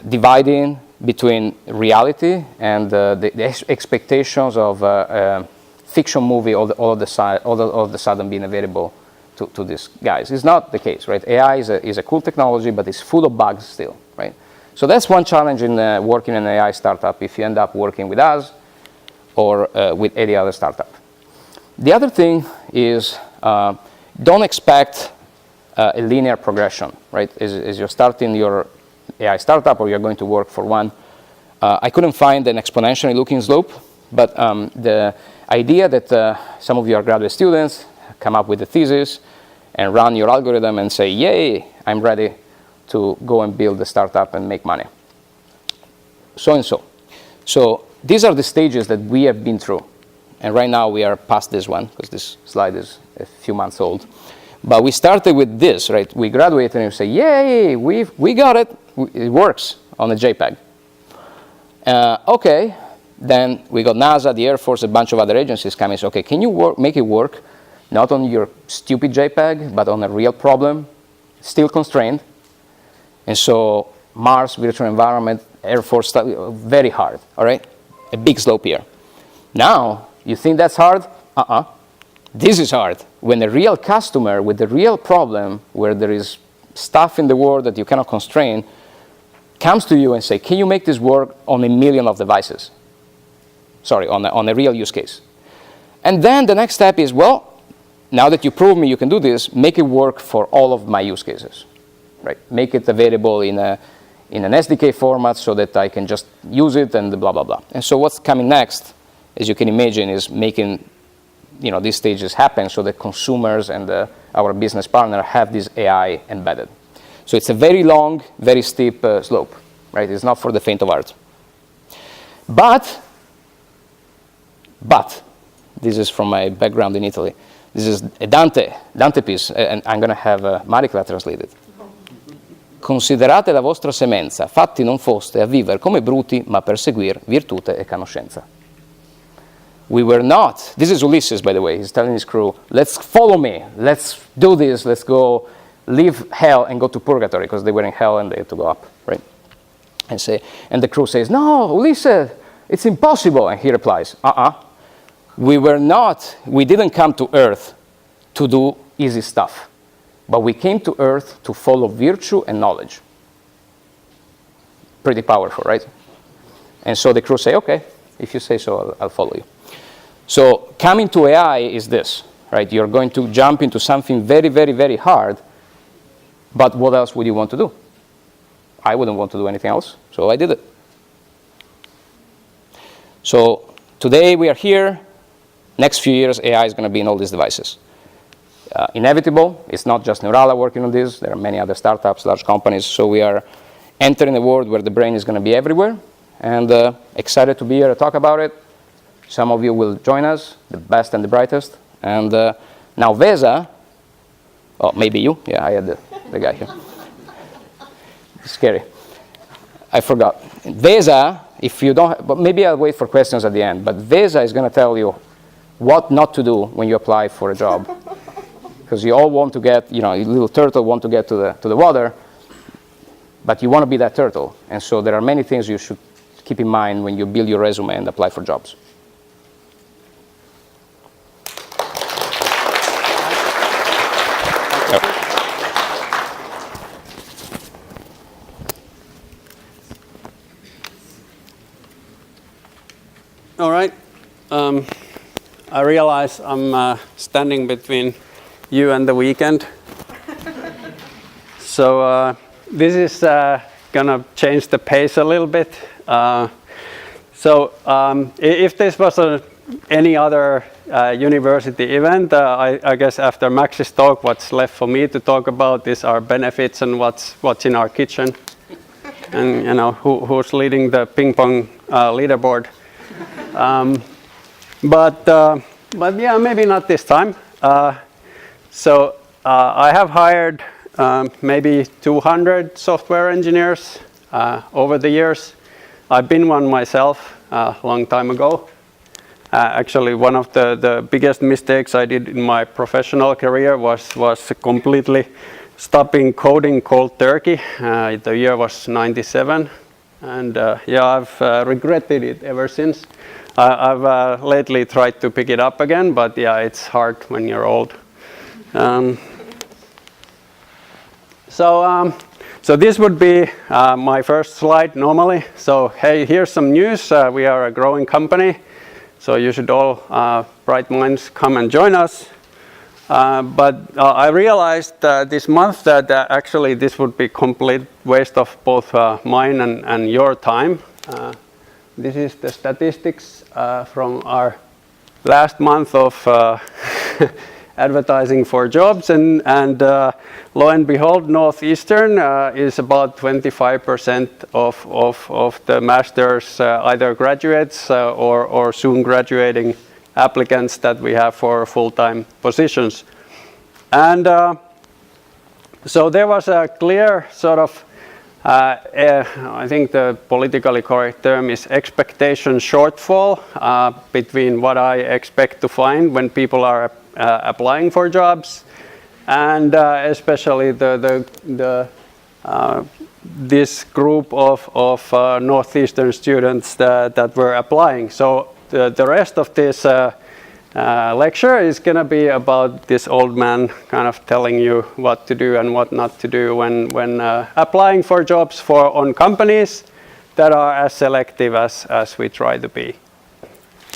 dividing between reality and the expectations of a fiction movie all of a sudden being available to these guys. It's not the case, right? AI is a cool technology, but it's full of bugs still, right? So that's one challenge in working in an AI startup if you end up working with us or with any other startup. The other thing is don't expect a linear progression, right? As you're starting your AI startup or you're going to work for one, I couldn't find an exponentially looking slope, but the idea that some of you are graduate students, come up with a thesis and run your algorithm and say, yay, I'm ready to go and build a startup and make money. So and so. So these are the stages that we have been through. And right now we are past this one because this slide is a few months old. But we started with this, right? We graduated and we say, yay, we got it. It works on a JPEG. Okay, then we got NASA, the Air Force, a bunch of other agencies coming and say, okay, can you make it work not on your stupid JPEG, but on a real problem, still constrained? And so Mars, virtual environment, Air Force stuff, very hard, all right? A big slope here. Now, you think that's hard? This is hard. When a real customer with a real problem where there is stuff in the world that you cannot constrain comes to you and say, can you make this work on 1 million of devices? Sorry, on a real use case. And then the next step is, well, now that you prove me you can do this, make it work for all of my use cases, right? Make it available in an SDK format so that I can just use it and blah, blah, blah. And so what's coming next, as you can imagine, is making these stages happen so that consumers and our business partner have this AI embedded. So it's a very long, very steep slope, right? It's not for the faint of heart. But, this is from my background in Italy. This is a Dante piece, and I'm going to have Maricla translate it. Considerate la vostra semenza, fatti non foste a vivere come bruti, ma per seguir virtute e conoscenza. We were not, this is Ulysses, by the way, he's telling his crew, let's follow me, let's do this, let's go leave hell and go to purgatory, because they were in hell and they had to go up, right? And the crew says, no, Ulysses, it's impossible. And he replies, we didn't come to Earth to do easy stuff, but we came to Earth to follow virtue and knowledge. Pretty powerful, right? And so the crew say, okay, if you say so, I'll follow you. So coming to AI is this, right? You're going to jump into something very, very, very hard, but what else would you want to do? I wouldn't want to do anything else, so I did it. So today we are here. Next few years, AI is going to be in all these devices. Inevitable. It's not just Neurala working on this. There are many other startups, large companies. So we are entering a world where the brain is going to be everywhere. And excited to be here to talk about it. Some of you will join us, the best and the brightest. And now Vesa, maybe you. Yeah, I had the guy here. It's scary. I forgot. Vesa, if you don't, but maybe I'll wait for questions at the end. But Vesa is going to tell you what not to do when you apply for a job. Because you all want to get, a little turtle want to get to the water, but you want to be that turtle. And so there are many things you should keep in mind when you build your resume and apply for jobs. All right. I realize I'm standing between you and the weekend. So this is going to change the pace a little bit. If this was any other university event, I guess after Max's talk, what's left for me to talk about is our benefits and what's in our kitchen, and who's leading the ping pong leaderboard. But yeah, maybe not this time. So I have hired maybe 200 software engineers over the years. I've been one myself a long time ago. Actually, one of the biggest mistakes I did in my professional career was completely stopping coding cold turkey. The year was 97, and yeah, I've regretted it ever since. I've lately tried to pick it up again, but yeah, it's hard when you're old. So this would be my first slide normally. So hey, here's some news. We are a growing company, so you should all bright minds come and join us. But I realized this month that actually this would be complete waste of both mine and your time. This is the statistics from our last month of advertising for jobs, and lo and behold, Northeastern is about 25% of the masters, either graduates or soon graduating applicants that we have for full-time positions. And so there was a clear sort of I think the politically correct term is expectation shortfall between what I expect to find when people are applying for jobs, and especially this group of Northeastern students that were applying. So the rest of this lecture is going to be about this old man kind of telling you what to do and what not to do when applying for jobs on companies that are as selective as we try to be. Is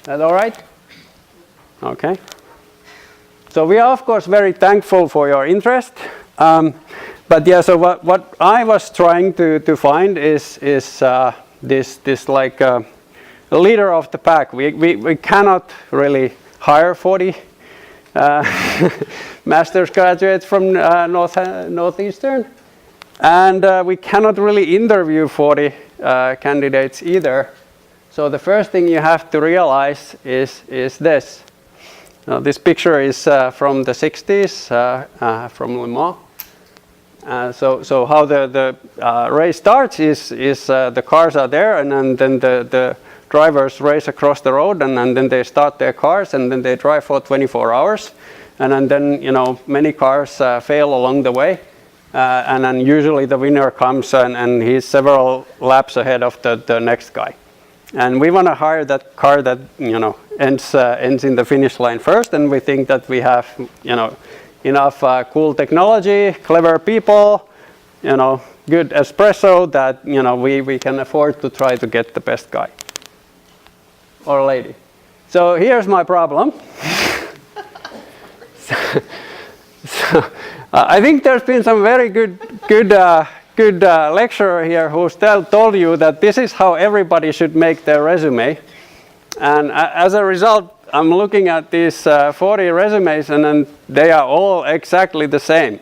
that all right? Okay. So we are of course very thankful for your interest. But yeah, so what I was trying to find is this like leader of the pack. We cannot really hire 40 master's graduates from Northeastern, and we cannot really interview 40 candidates either. So the first thing you have to realize is this. Now, this picture is from the 60s, from Le Mans. So how the race starts is the cars are there, and then the drivers race across the road, and then they start their cars, and then they drive for 24 hours, and then many cars fail along the way, and then usually the winner comes and he's several laps ahead of the next guy. And we want to hire that car that ends in the finish line first, and we think that we have enough cool technology, clever people, good espresso that we can afford to try to get the best guy or lady. So here's my problem. so I think there's been some very good lecturer here who's told you that this is how everybody should make their resume. And as a result, I'm looking at these 40 resumes, and then they are all exactly the same.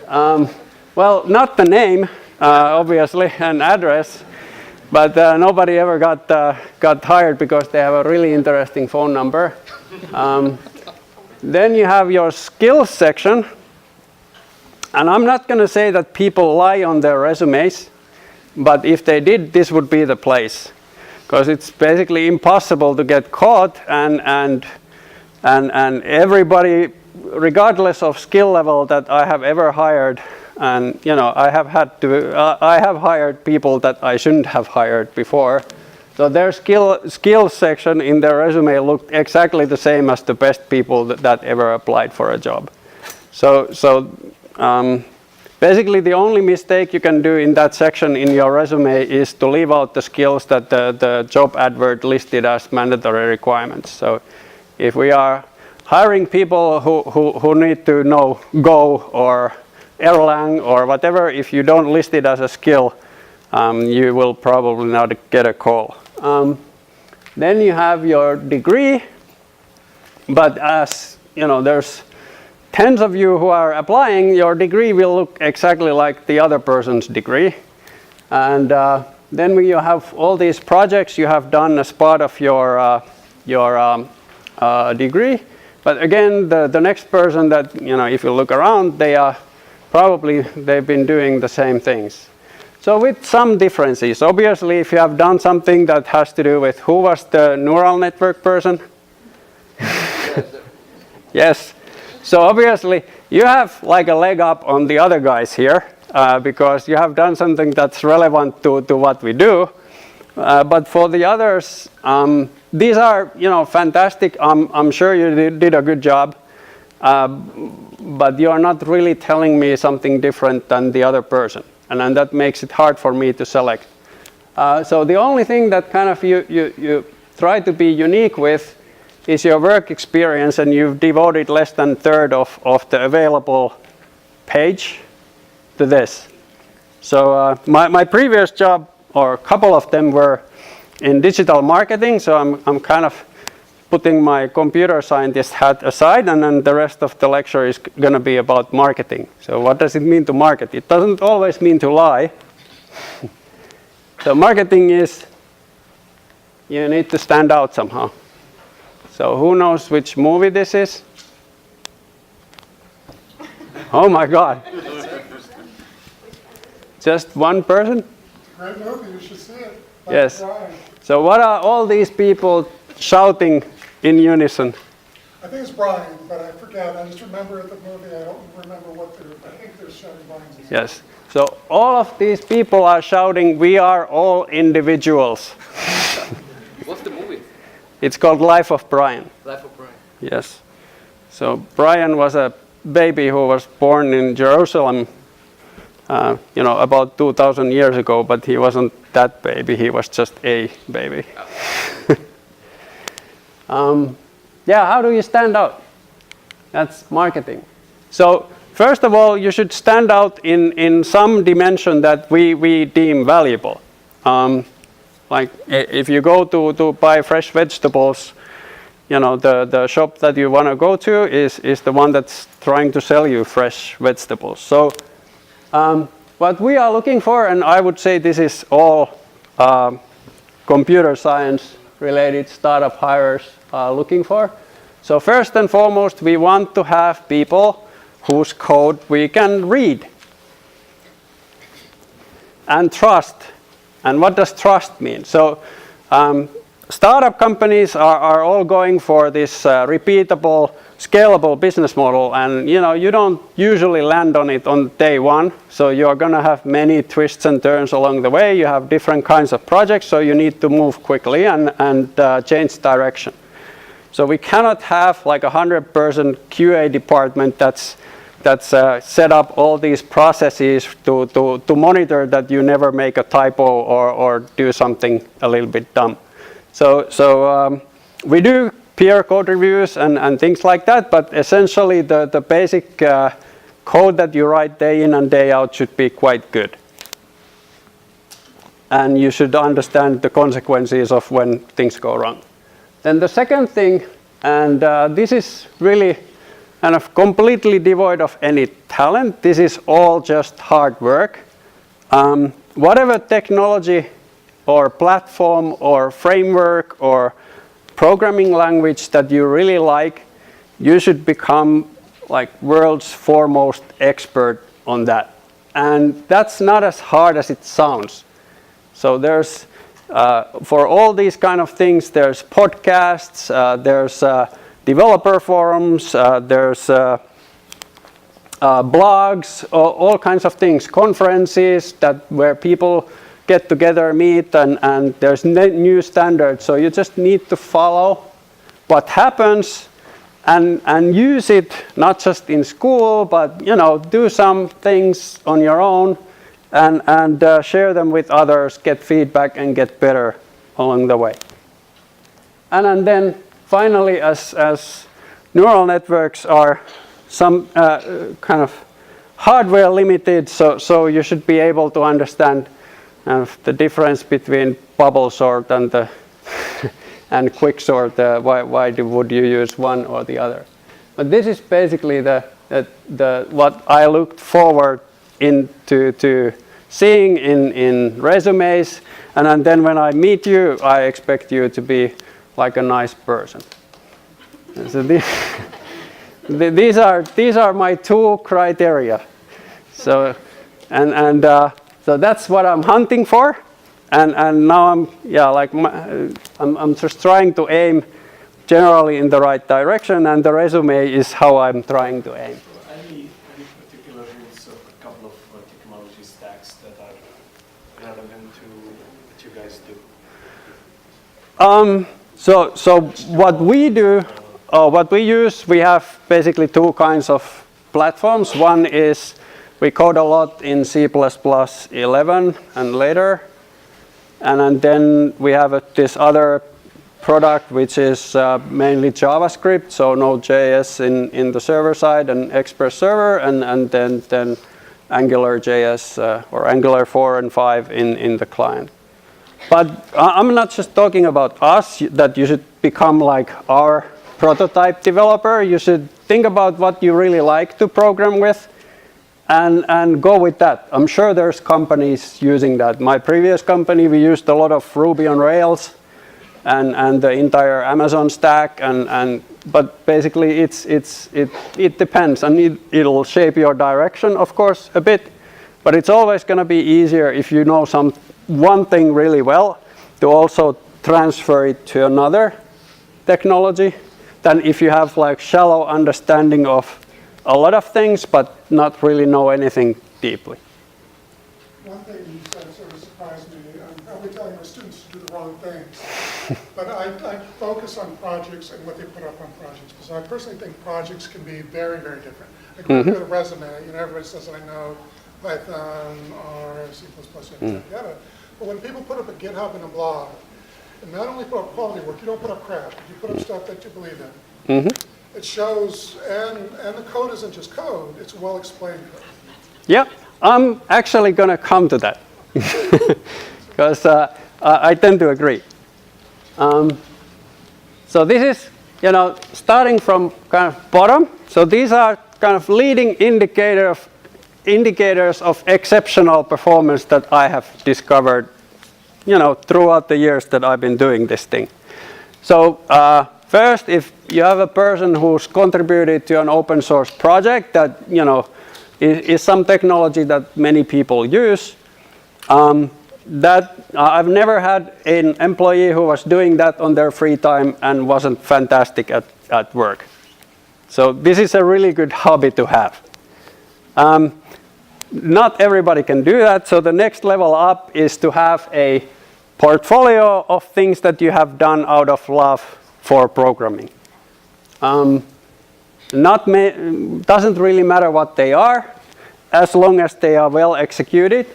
Well, not the name, obviously, and address, but nobody ever got hired because they have a really interesting phone number. Then you have your skills section. And I'm not going to say that people lie on their resumes, but if they did, this would be the place. Because it's basically impossible to get caught, and everybody, regardless of skill level that I have ever hired, and I have hired people that I shouldn't have hired before. So their skills section in their resume looked exactly the same as the best people that ever applied for a job. Basically, the only mistake you can do in that section in your resume is to leave out the skills that the job advert listed as mandatory requirements. So if we are hiring people who need to know Go or Erlang or whatever, if you don't list it as a skill, you will probably not get a call. Then you have your degree, but as there's tens of you who are applying, your degree will look exactly like the other person's degree. And then you have all these projects you have done as part of your degree. But again, the next person that, if you look around, they've been doing the same things. So with some differences. Obviously, if you have done something that has to do with who was the neural network person? Yes. So obviously, you have like a leg up on the other guys here because you have done something that's relevant to what we do. But for the others, these are, fantastic. I'm sure you did a good job. But you are not really telling me something different than the other person. And then that makes it hard for me to select. So the only thing that kind of you try to be unique with is your work experience, and you've devoted less than a third of the available page to this. So my previous job, or a couple of them, were in digital marketing. So I'm kind of putting my computer scientist hat aside, and then the rest of the lecture is going to be about marketing. So what does it mean to market? It doesn't always mean to lie. So marketing is, you need to stand out somehow. So who knows which movie this is? Oh my God. Just one person? Great movie, you should see it. Yes. Brian. So what are all these people shouting in unison? I think it's Brian, but I forget. I just remember the movie. I don't remember what I think they're shouting Brian's name. Yes. So all of these people are shouting, "We are all individuals." What's the movie? It's called Life of Brian. Life of Brian. Yes. So Brian was a baby who was born in Jerusalem, about 2,000 years ago, but he wasn't that baby. He was just a baby. How do you stand out? That's marketing. So first of all, you should stand out in some dimension that we deem valuable. Like if you go to buy fresh vegetables, the shop that you want to go to is the one that's trying to sell you fresh vegetables. So what we are looking for, and I would say this is all computer science related startup hires looking for. So first and foremost, we want to have people whose code we can read and trust. And what does trust mean? So startup companies are all going for this repeatable, scalable business model, and you don't usually land on it on day one. So you're going to have many twists and turns along the way. You have different kinds of projects, so you need to move quickly and change direction. So we cannot have like 100-person QA department that's set up all these processes to monitor that you never make a typo or do something a little bit dumb. So we do peer code reviews and things like that, but essentially the basic code that you write day in and day out should be quite good. And you should understand the consequences of when things go wrong. Then the second thing, and this is really kind of completely devoid of any talent. This is all just hard work. Whatever technology or platform or framework or programming language that you really like, you should become like world's foremost expert on that. And that's not as hard as it sounds. So there's, for all these kind of things, there's podcasts, there's developer forums, there's blogs, all kinds of things, conferences where people get together, meet, and there's new standards. So you just need to follow what happens and use it, not just in school, but do some things on your own and share them with others, get feedback, and get better along the way. And then finally, as neural networks are some kind of hardware limited, so you should be able to understand the difference between bubble sort and and quick sort. Why would you use one or the other? But this is basically what I looked forward into seeing in resumes, and then when I meet you, I expect you to be like a nice person. So these are my two criteria. So so that's what I'm hunting for, and now I'm just trying to aim generally in the right direction, and the resume is how I'm trying to aim. Any particular rules of a couple of technology stacks that are relevant to what you guys do? So what we do, what we use, we have basically two kinds of platforms. One is we code a lot in C++ 11 and later, and then we have this other product which is mainly JavaScript, so Node.js in the server side and Express server, and then AngularJS or Angular 4 and 5 in the client. But I'm not just talking about us, that you should become like our prototype developer. You should think about what you really like to program with and go with that. I'm sure there's companies using that. My previous company, we used a lot of Ruby on Rails and the entire Amazon stack, but basically it depends, and it'll shape your direction, of course, a bit. But it's always going to be easier if you know one thing really well to also transfer it to another technology than if you have like shallow understanding of a lot of things but not really know anything deeply. One thing you said sort of surprised me. I'm probably telling my students to do the wrong things, but I focus on projects and what they put up on projects, because I personally think projects can be very, very different. Like when you do a resume, everybody says that I know Python or C++, yada. But when people put up a GitHub and a blog, and not only put up quality work, you don't put up crap, you put up stuff that you believe in. It shows, and the code isn't just code, it's well-explained code. Yeah, I'm actually going to come to that, because I tend to agree. So this is, starting from kind of bottom. So these are kind of leading indicators of exceptional performance that I have discovered, throughout the years that I've been doing this thing. So first, if you have a person who's contributed to an open source project that, is some technology that many people use, I've never had an employee who was doing that on their free time and wasn't fantastic at work. So this is a really good hobby to have. Not everybody can do that, so the next level up is to have a portfolio of things that you have done out of love for programming. Doesn't really matter what they are, as long as they are well executed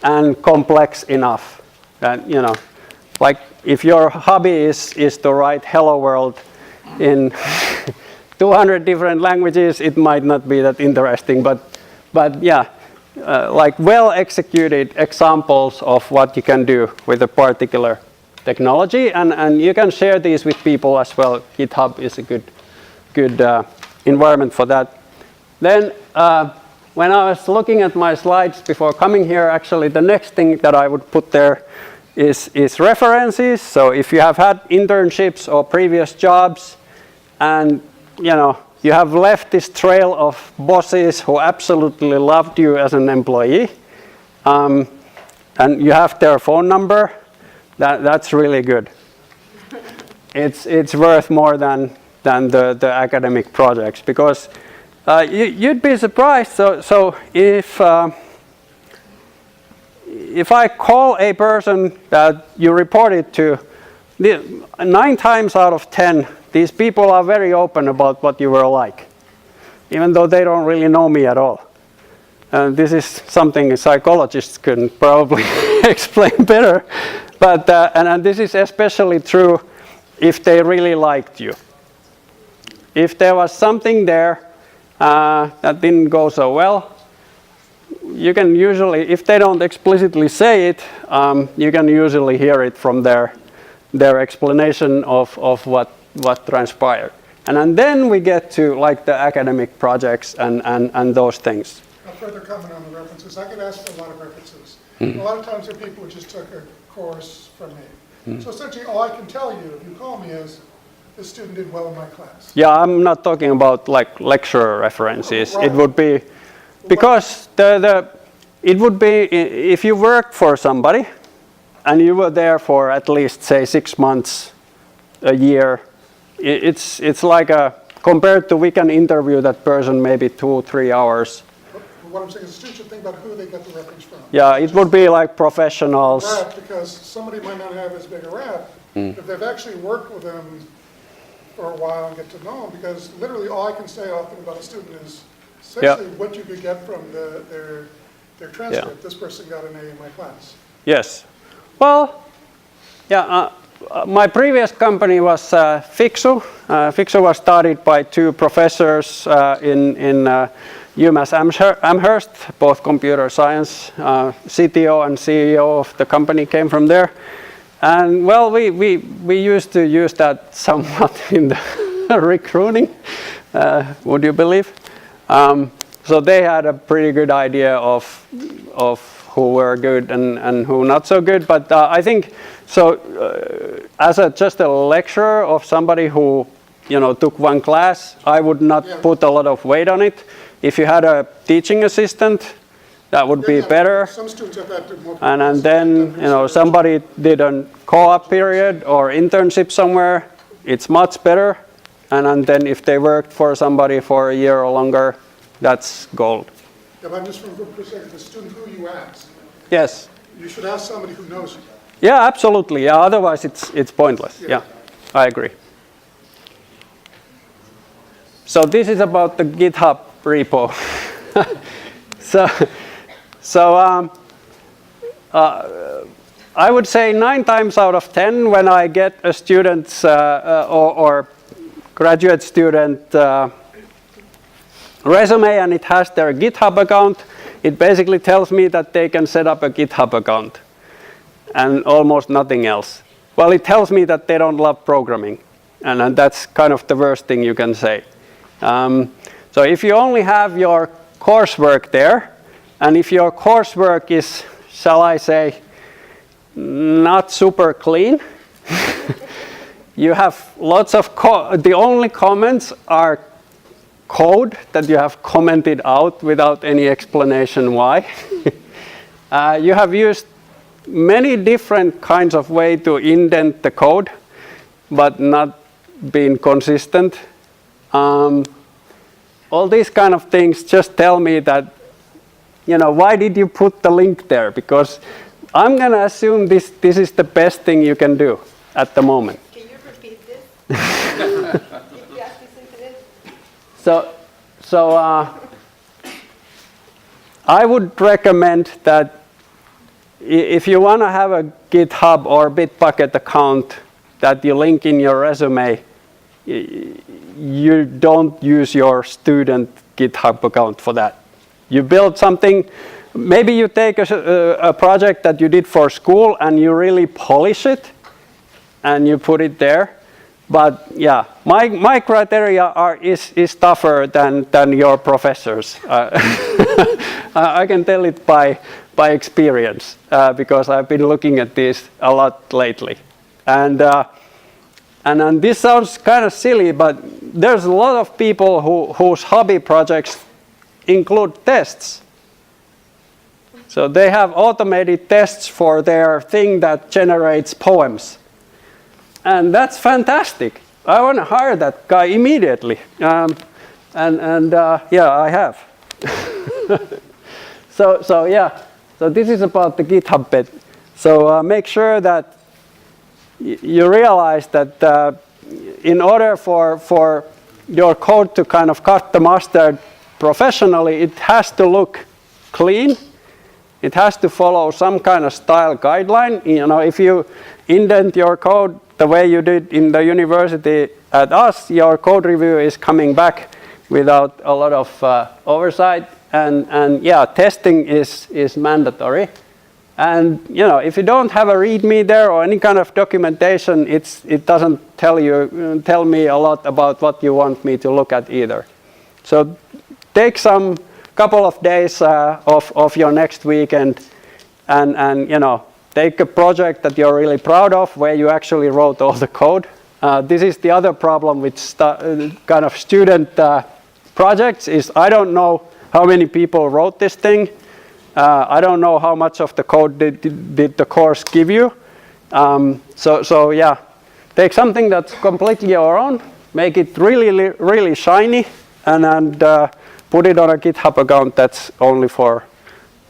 and complex enough. That, like if your hobby is to write Hello World in 200 different languages, it might not be that interesting, but yeah, like well-executed examples of what you can do with a particular technology, and you can share these with people as well. GitHub is a good environment for that. Then, when I was looking at my slides before coming here, actually the next thing that I would put there is references. So if you have had internships or previous jobs, and you have left this trail of bosses who absolutely loved you as an employee, and you have their phone number, that's really good. It's worth more than the academic projects, because you'd be surprised. So if I call a person that you reported to, 9 times out of 10, these people are very open about what you were like, even though they don't really know me at all. And this is something psychologists can probably explain better. But and this is especially true if they really liked you. If there was something there that didn't go so well, you can usually, if they don't explicitly say it, you can usually hear it from their explanation of what transpired. And then we get to like the academic projects and those things. A further comment on the references. I get asked for a lot of references. A lot of times they're people who just took a course from me. So essentially, all I can tell you if you call me is, this student did well in my class. Yeah, I'm not talking about like lecturer references. Right. It would be, because it would be, if you worked for somebody and you were there for at least say 6 months, a year, it's like compared to we can interview that person maybe 2-3 hours. But what I'm saying is the student should think about who they get the reference from. Yeah, it would be like professionals. Rep, because somebody might not have as big a rep, if they've actually worked with them for a while and get to know them, because literally all I can say often about a student is essentially what you could get from their transcript. Yeah. This person got an A in my class. Yes. Well, yeah, my previous company was Fixu. Fixu was started by 2 professors in UMass Amherst, both computer science. CTO and CEO of the company came from there. And well, we used to use that somewhat in the recruiting, would you believe? So they had a pretty good idea of who were good and who not so good. But I think, so as just a lecturer of somebody who took one class, I would not put a lot of weight on it. If you had a teaching assistant, that would be better. Some students have had more. And then, somebody did a co-op period or internship somewhere, it's much better. And then if they worked for somebody for a year or longer, that's gold. Yeah, but I'm just from a perspective, the student who you ask. Yes. You should ask somebody who knows you. Yeah, absolutely. Yeah, otherwise it's pointless. Yeah, I agree. So this is about the GitHub repo. So I would say 9 times out of 10 when I get a student's or graduate student resume and it has their GitHub account, it basically tells me that they can set up a GitHub account and almost nothing else. Well, it tells me that they don't love programming, and that's kind of the worst thing you can say. So if you only have your coursework there, and if your coursework is, shall I say, not super clean, you have lots of, the only comments are code that you have commented out without any explanation why. You have used many different kinds of way to indent the code, but not been consistent. All these kind of things just tell me that, why did you put the link there? Because I'm going to assume this is the best thing you can do at the moment. Can you repeat this? If you ask listen to this. So I would recommend that if you want to have a GitHub or Bitbucket account that you link in your resume, you don't use your student GitHub account for that. You build something, maybe you take a project that you did for school and you really polish it and you put it there. But yeah, my criteria is tougher than your professors. I can tell it by experience because I've been looking at this a lot lately. And this sounds kind of silly, but there's a lot of people whose hobby projects include tests. So they have automated tests for their thing that generates poems. And that's fantastic. I want to hire that guy immediately. Yeah, I have. So this is about the GitHub bit. So make sure that you realize that in order for your code to kind of cut the mustard professionally, it has to look clean. It has to follow some kind of style guideline. If you indent your code the way you did in the university at us, your code review is coming back without a lot of oversight. And yeah, testing is mandatory. And if you don't have a README there or any kind of documentation, it doesn't tell me a lot about what you want me to look at either. So take some couple of days of your next weekend and take a project that you're really proud of where you actually wrote all the code. This is the other problem with kind of student projects is I don't know how many people wrote this thing. I don't know how much of the code did the course give you. So yeah, take something that's completely your own, make it really shiny, and put it on a GitHub account that's only for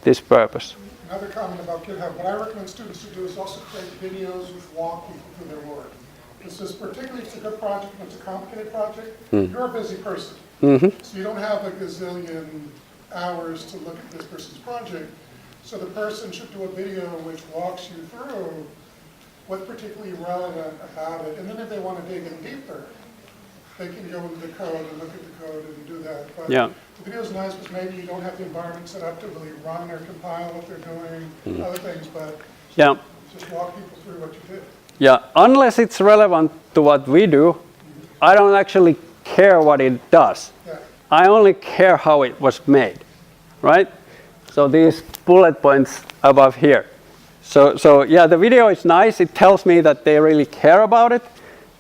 this purpose. Another comment about GitHub, what I recommend students to do is also create videos which walk people through their work. This is particularly if it's a good project and it's a complicated project, you're a busy person. So you don't have a gazillion hours to look at this person's project. So the person should do a video which walks you through what's particularly relevant about it. And then if they want to dig in deeper, they can go into the code and look at the code and do that. But the video is nice because maybe you don't have the environment set up to really run or compile what they're doing, other things, but just walk people through what you did. Yeah, unless it's relevant to what we do, I don't actually care what it does. I only care how it was made, right? So these bullet points above here. So yeah, the video is nice. It tells me that they really care about it.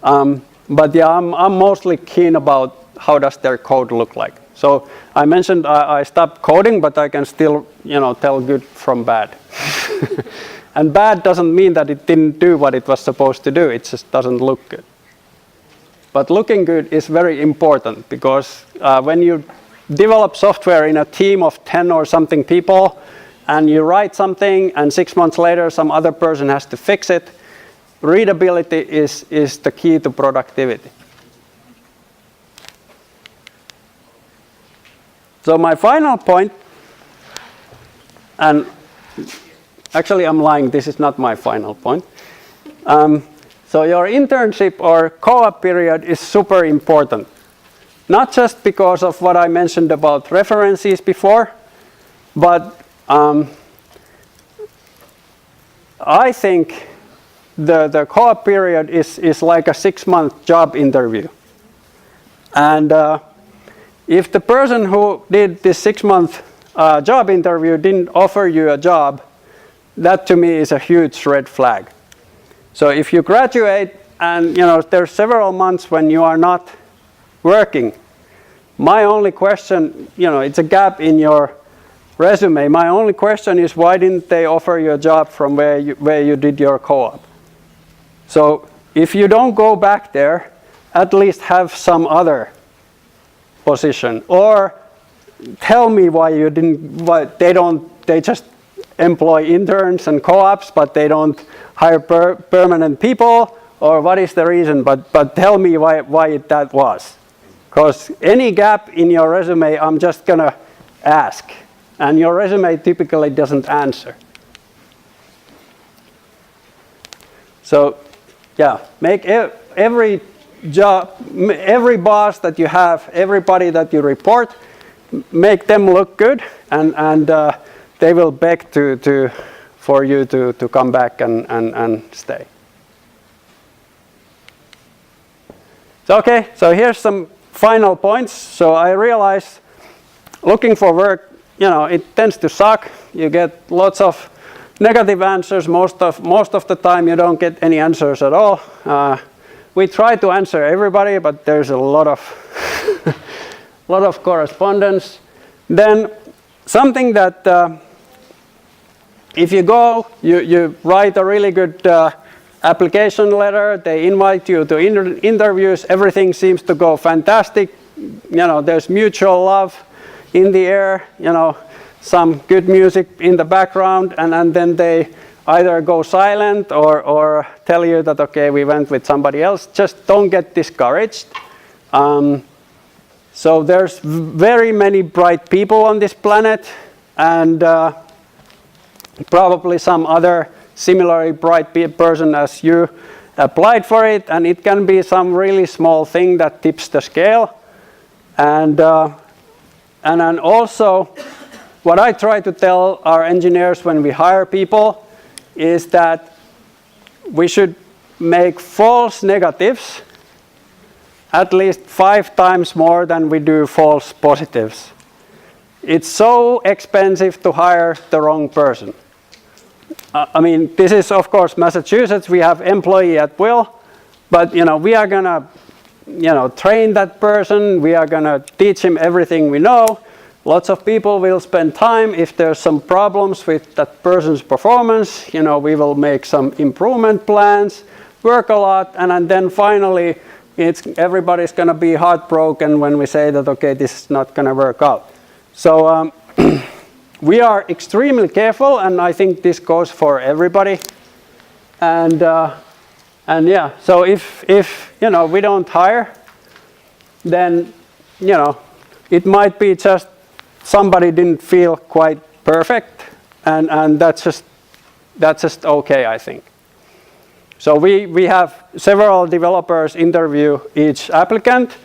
But yeah, I'm mostly keen about how does their code look like. So I mentioned I stopped coding, but I can still, tell good from bad. And bad doesn't mean that it didn't do what it was supposed to do. It just doesn't look good. But looking good is very important because when you develop software in a team of 10 or something people, and you write something, and 6 months later some other person has to fix it, readability is the key to productivity. So my final point, and actually I'm lying, this is not my final point. So your internship or co-op period is super important. Not just because of what I mentioned about references before, but I think the co-op period is like a 6-month job interview. And if the person who did this 6-month job interview didn't offer you a job, that to me is a huge red flag. So if you graduate and there's several months when you are not working, my only question, it's a gap in your resume. My only question is why didn't they offer you a job from where you did your co-op? So if you don't go back there, at least have some other position, or tell me why you didn't. Why they just employ interns and co-ops, but they don't hire permanent people, or what is the reason? But tell me why that was. Because any gap in your resume, I'm just gonna ask, and your resume typically doesn't answer. So, yeah, make every job, every boss that you have, everybody that you report, make them look good, and they will beg for you to come back and stay. So, okay, so here's some final points. So I realized looking for work, it tends to suck. You get lots of negative answers. Most of the time you don't get any answers at all. We try to answer everybody, but there's a lot of lot of correspondence. Then something that if you go, you write a really good application letter, they invite you to interviews, everything seems to go fantastic, there's mutual love in the air, some good music in the background, and then they either go silent or tell you that, okay, we went with somebody else. Just don't get discouraged. So there's very many bright people on this planet, and probably some other similarly bright person as you applied for it, and it can be some really small thing that tips the scale. And then also, what I try to tell our engineers when we hire people is that we should make false negatives at least 5 times more than we do false positives. It's so expensive to hire the wrong person. I mean, this is of course Massachusetts. We have employee at will, but we are gonna train that person. We are gonna teach him everything we know. Lots of people will spend time. If there's some problems with that person's performance, we will make some improvement plans, work a lot, and then finally everybody's gonna be heartbroken when we say that, okay, this is not gonna work out. So we are extremely careful, and I think this goes for everybody. And yeah, so if we don't hire, then it might be just somebody didn't feel quite perfect, and that's just okay, I think. So we have several developers interview each applicant,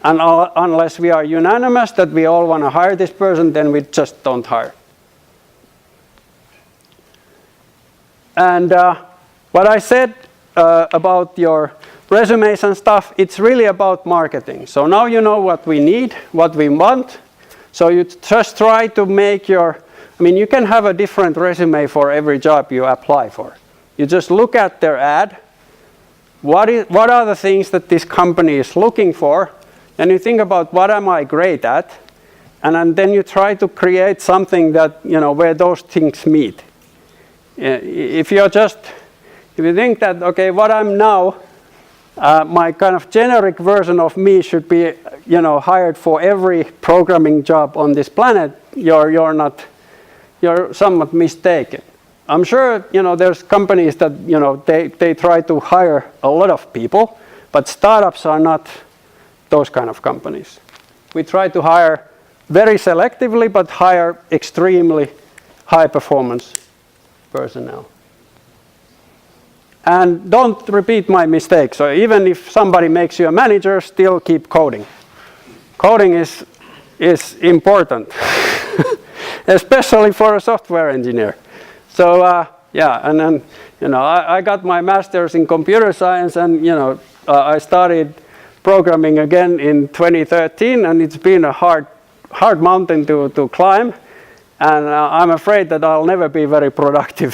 and unless we are unanimous that we all want to hire this person, then we just don't hire. And what I said about your resumes and stuff, it's really about marketing. So now you know what we need, what we want. So you just try to make you can have a different resume for every job you apply for. You just look at their ad. What are the things that this company is looking for? And you think about what am I great at? And then you try to create something that, where those things meet. If you think that, okay, what I'm now, my kind of generic version of me should be, hired for every programming job on this planet, you're somewhat mistaken. I'm sure, there's companies that, they try to hire a lot of people, but startups are not those kind of companies. We try to hire very selectively, but hire extremely high performance personnel. And don't repeat my mistakes. So even if somebody makes you a manager, still keep coding. Coding is important, especially for a software engineer. So yeah, and then I got my master's in computer science, and I started programming again in 2013, and it's been a hard mountain to climb, and I'm afraid that I'll never be very productive.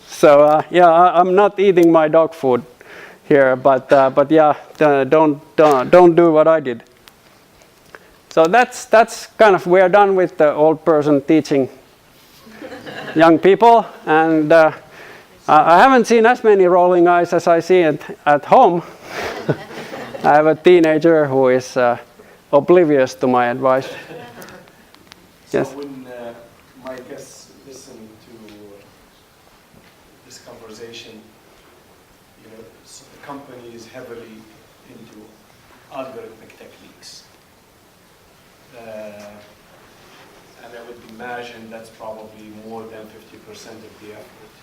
So yeah, I'm not eating my dog food here, but yeah, don't do what I did. So that's kind of, we're done with the old person teaching young people, and I haven't seen as many rolling eyes as I see at home. I have a teenager who is oblivious to my advice. So Yes. when my guests listen to this conversation, so the company is heavily into algorithmic techniques. And I would imagine that's probably more than 50% of the effort.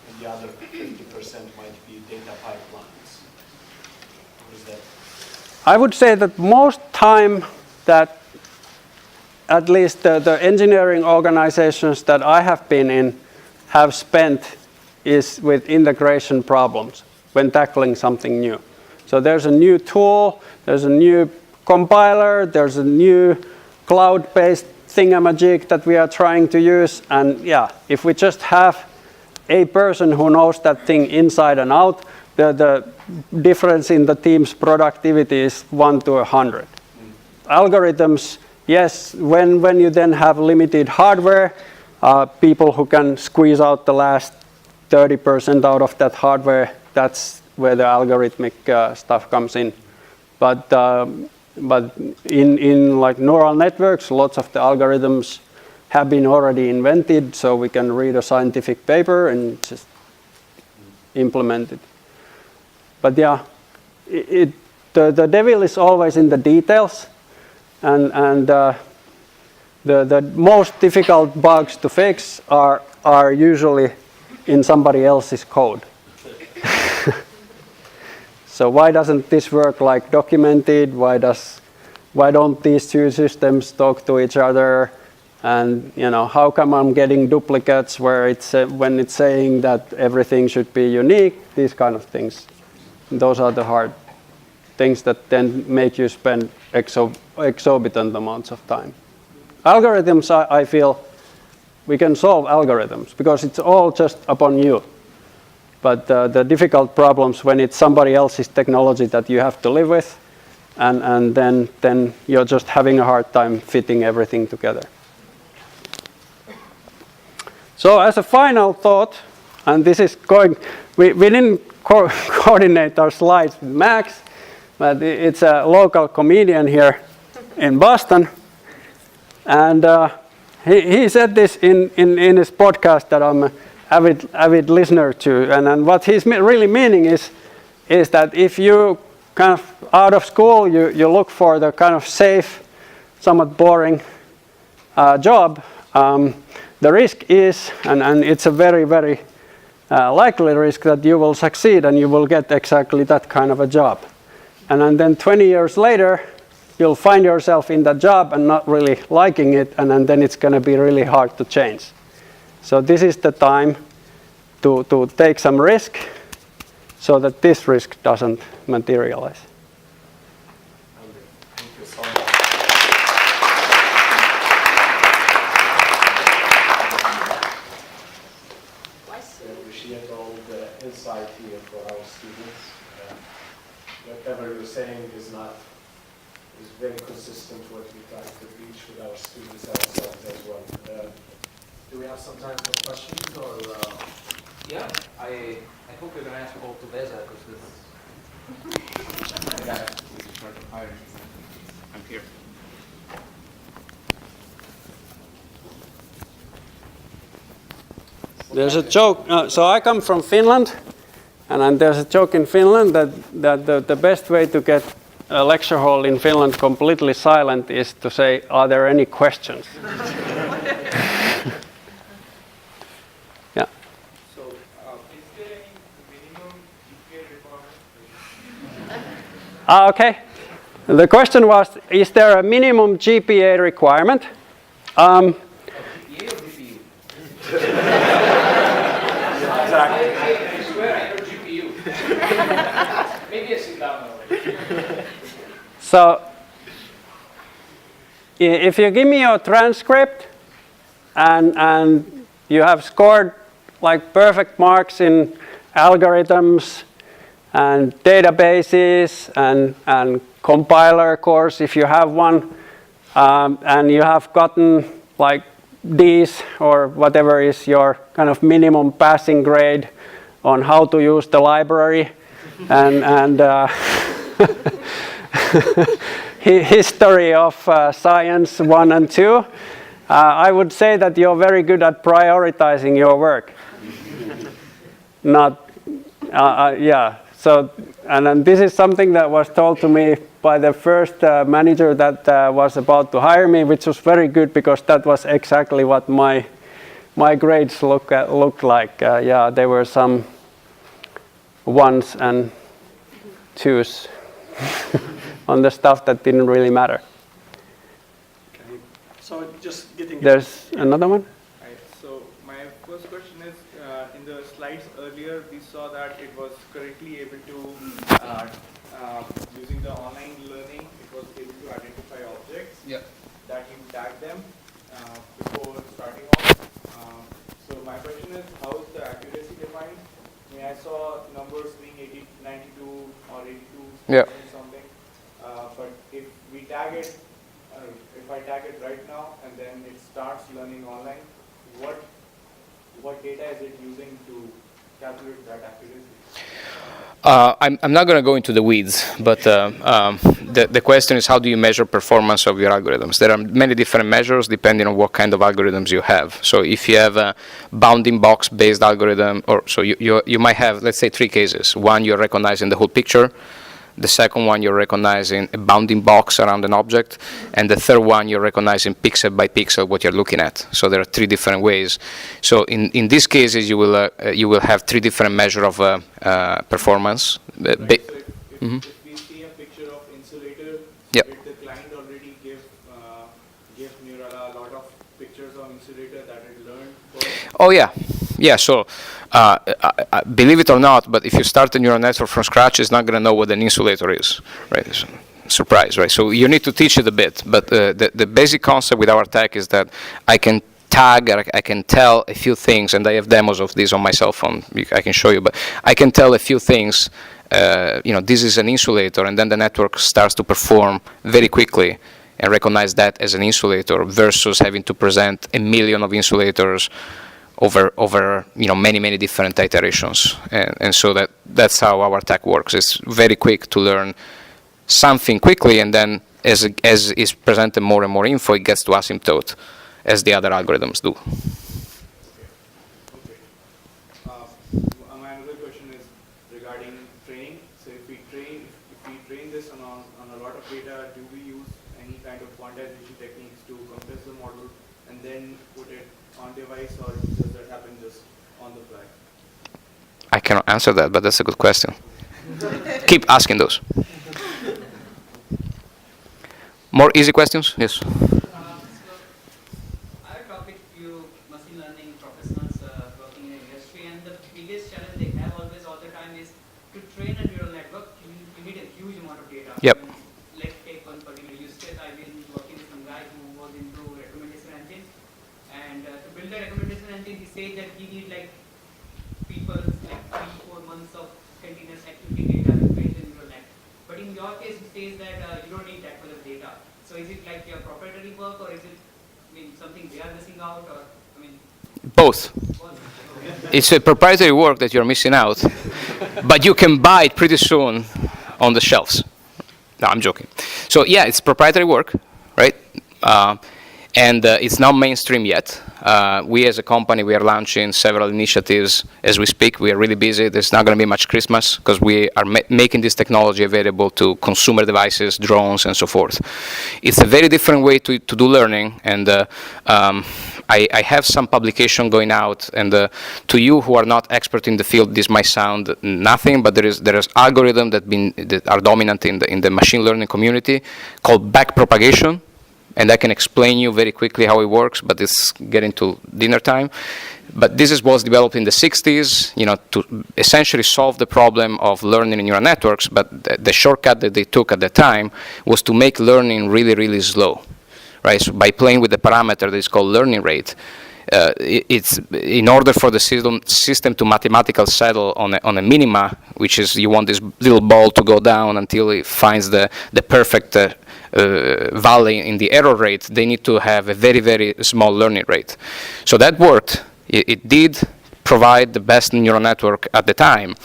And the other 50% might be data pipelines. Is that? I would say that most time that at least the engineering organizations that I have been in have spent is with integration problems when tackling something new. So there's a new tool, there's a new compiler, there's a new cloud-based thingamajig that we are trying to use, and yeah, if we just have a person who knows that thing inside and out, the difference in the team's productivity is 1 to 100. Algorithms, yes, when you then have limited hardware, people who can squeeze out the last 30% out of that hardware, that's where the algorithmic stuff comes in. But in like neural networks, lots of the algorithms have been already invented, so we can read a scientific paper and just implement it. But yeah, the devil is always in the details, and the most difficult bugs to fix are usually in somebody else's code. So why doesn't this work like documented? Why don't these two systems talk to each other? And how come I'm getting duplicates where when it's saying that everything should be unique? These kind of things. Those are the hard things that then make you spend exorbitant amounts of time. Algorithms, I feel, we can solve algorithms because it's all just upon you. But the difficult problems when it's somebody else's technology that you have to live with, and then you're just having a hard time fitting everything together. So as a final thought, and this is going, we didn't coordinate our slides with Max, but it's a local comedian here in Boston. And he said this in his podcast that I'm an avid listener to. And what he's really meaning is that if you kind of out of school, you look for the kind of safe, somewhat boring job, the risk is, and it's a very, very likely risk that you will succeed and you will get exactly that kind of a job. And then 20 years later, you'll find yourself in that job and not really liking it, and then it's going to be really hard to change. So this is the time to take some risk so that this risk doesn't materialize. Thank you so much. We appreciate all the insight here for our students. Whatever you're saying is very consistent with what we try to reach with our students ourselves as well. Do we have some time for questions or? Yeah, I hope you're going to ask all to Vesa because this guy is trying to hire. I'm here. There's a joke. So I come from Finland, and there's a joke in Finland that the best way to get a lecture hall in Finland completely silent is to say, "Are there any questions?" Yeah. So, is there any minimum GPA requirement? Okay. The question was, is there a minimum GPA requirement? GPA or GPU? Exactly. I swear I heard GPU. Maybe I sit down already. So, if you give me your transcript and you have scored like perfect marks in algorithms and databases and compiler course, if you have one, and you have gotten like D's or whatever is your kind of minimum passing grade on how to use the library and history of science 1 and 2, I would say that you're very good at prioritizing your work. Not, yeah. So, and then this is something that was told to me by the first manager that was about to hire me, which was very good because that was exactly what my grades looked like. Yeah, there were some 1s and 2s on the stuff that didn't really matter. Okay. So just getting. There's another one? Right. So my first question is, in the slides earlier, we saw that it was correctly able to, using the online learning, it was able to identify objects that you tag them before starting off. So my question is, how is the accuracy defined? I mean, I saw numbers being 92 or 82 something, but if we tag it, if I tag it right now and then it starts learning online, what data is it using to calculate that accuracy? I'm not going to go into the weeds, but the question is, how do you measure performance of your algorithms? There are many different measures depending on what kind of algorithms you have. So if you have a bounding box based algorithm, or so you might have, let's say, 3 cases. One, you're recognizing the whole picture. The second one, you're recognizing a bounding box around an object. And the third one, you're recognizing pixel by pixel what you're looking at. So there are 3 different ways. So in these cases, you will have 3 different measures of performance. Right, so if we see a picture of insulator, did the client already give Neurala a lot of pictures of insulator that it learned for? Oh, yeah. Yeah, so believe it or not, but if you start a neural network from scratch, it's not going to know what an insulator is, right? It's a surprise, right? So you need to teach it a bit, but the basic concept with our tech is that I can tag, I can tell a few things, and I have demos of this on my cell phone. I can show you, but I can tell a few things. This is an insulator, and then the network starts to perform very quickly and recognize that as an insulator versus having to present a million of insulators over many different iterations. And so that's how our tech works. It's very quick to learn something quickly, and then as is presented more and more info, it gets to asymptote as the other algorithms do. Okay. My another question is regarding training. So if we train this on a lot of data, do we use any kind of quantization techniques to compress the model and then put it on device, or does that happen just on the fly? I cannot answer that, but that's a good question. Keep asking those. More easy questions? Yes. I talked with few machine learning professionals working in the industry, and the biggest challenge they have always all the time is to train a neural network. You need a huge amount of data. Yep. Let's take one particular use case. I've been working with some guy who was into recommendation engine, and to build a recommendation engine, he said that he need like people's like 3-4 months of continuous activity data to train the neural net. But in your case, it says that you don't need that much of data. So is it like your proprietary work, or is it, something they are missing out, or, Both. It's a proprietary work that you're missing out, but you can buy it pretty soon on the shelves. No, I'm joking. So yeah, it's proprietary work, right? And it's not mainstream yet. We as a company, we are launching several initiatives as we speak. We are really busy. There's not going to be much Christmas because we are making this technology available to consumer devices, drones, and so forth. It's a very different way to do learning, and I have some publication going out, and to you who are not expert in the field, this might sound nothing, but there is algorithms that are dominant in the machine learning community called backpropagation. And I can explain you very quickly how it works, but it's getting to dinner time. But this was developed in the 60s, to essentially solve the problem of learning in neural networks. But the shortcut that they took at the time was to make learning really, really slow, right? So by playing with the parameter that is called learning rate, it's in order for the system to mathematically settle on a minima, which is you want this little ball to go down until it finds the perfect valley in the error rate, they need to have a very, very small learning rate. So that worked. It did provide the best neural network at the time,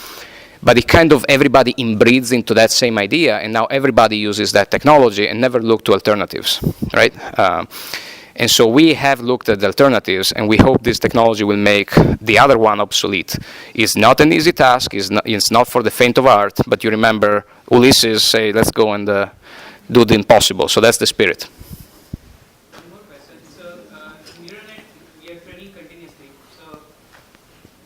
but it kind of everybody inbreeds into that same idea, and now everybody uses that technology and never looked to alternatives, right? And so we have looked at the alternatives, and we hope this technology will make the other one obsolete. It's not an easy task. It's not for the faint of heart, but you remember Ulysses say, let's go and do the impossible. So that's the spirit. One more question. So, neural net, we are training continuously. So,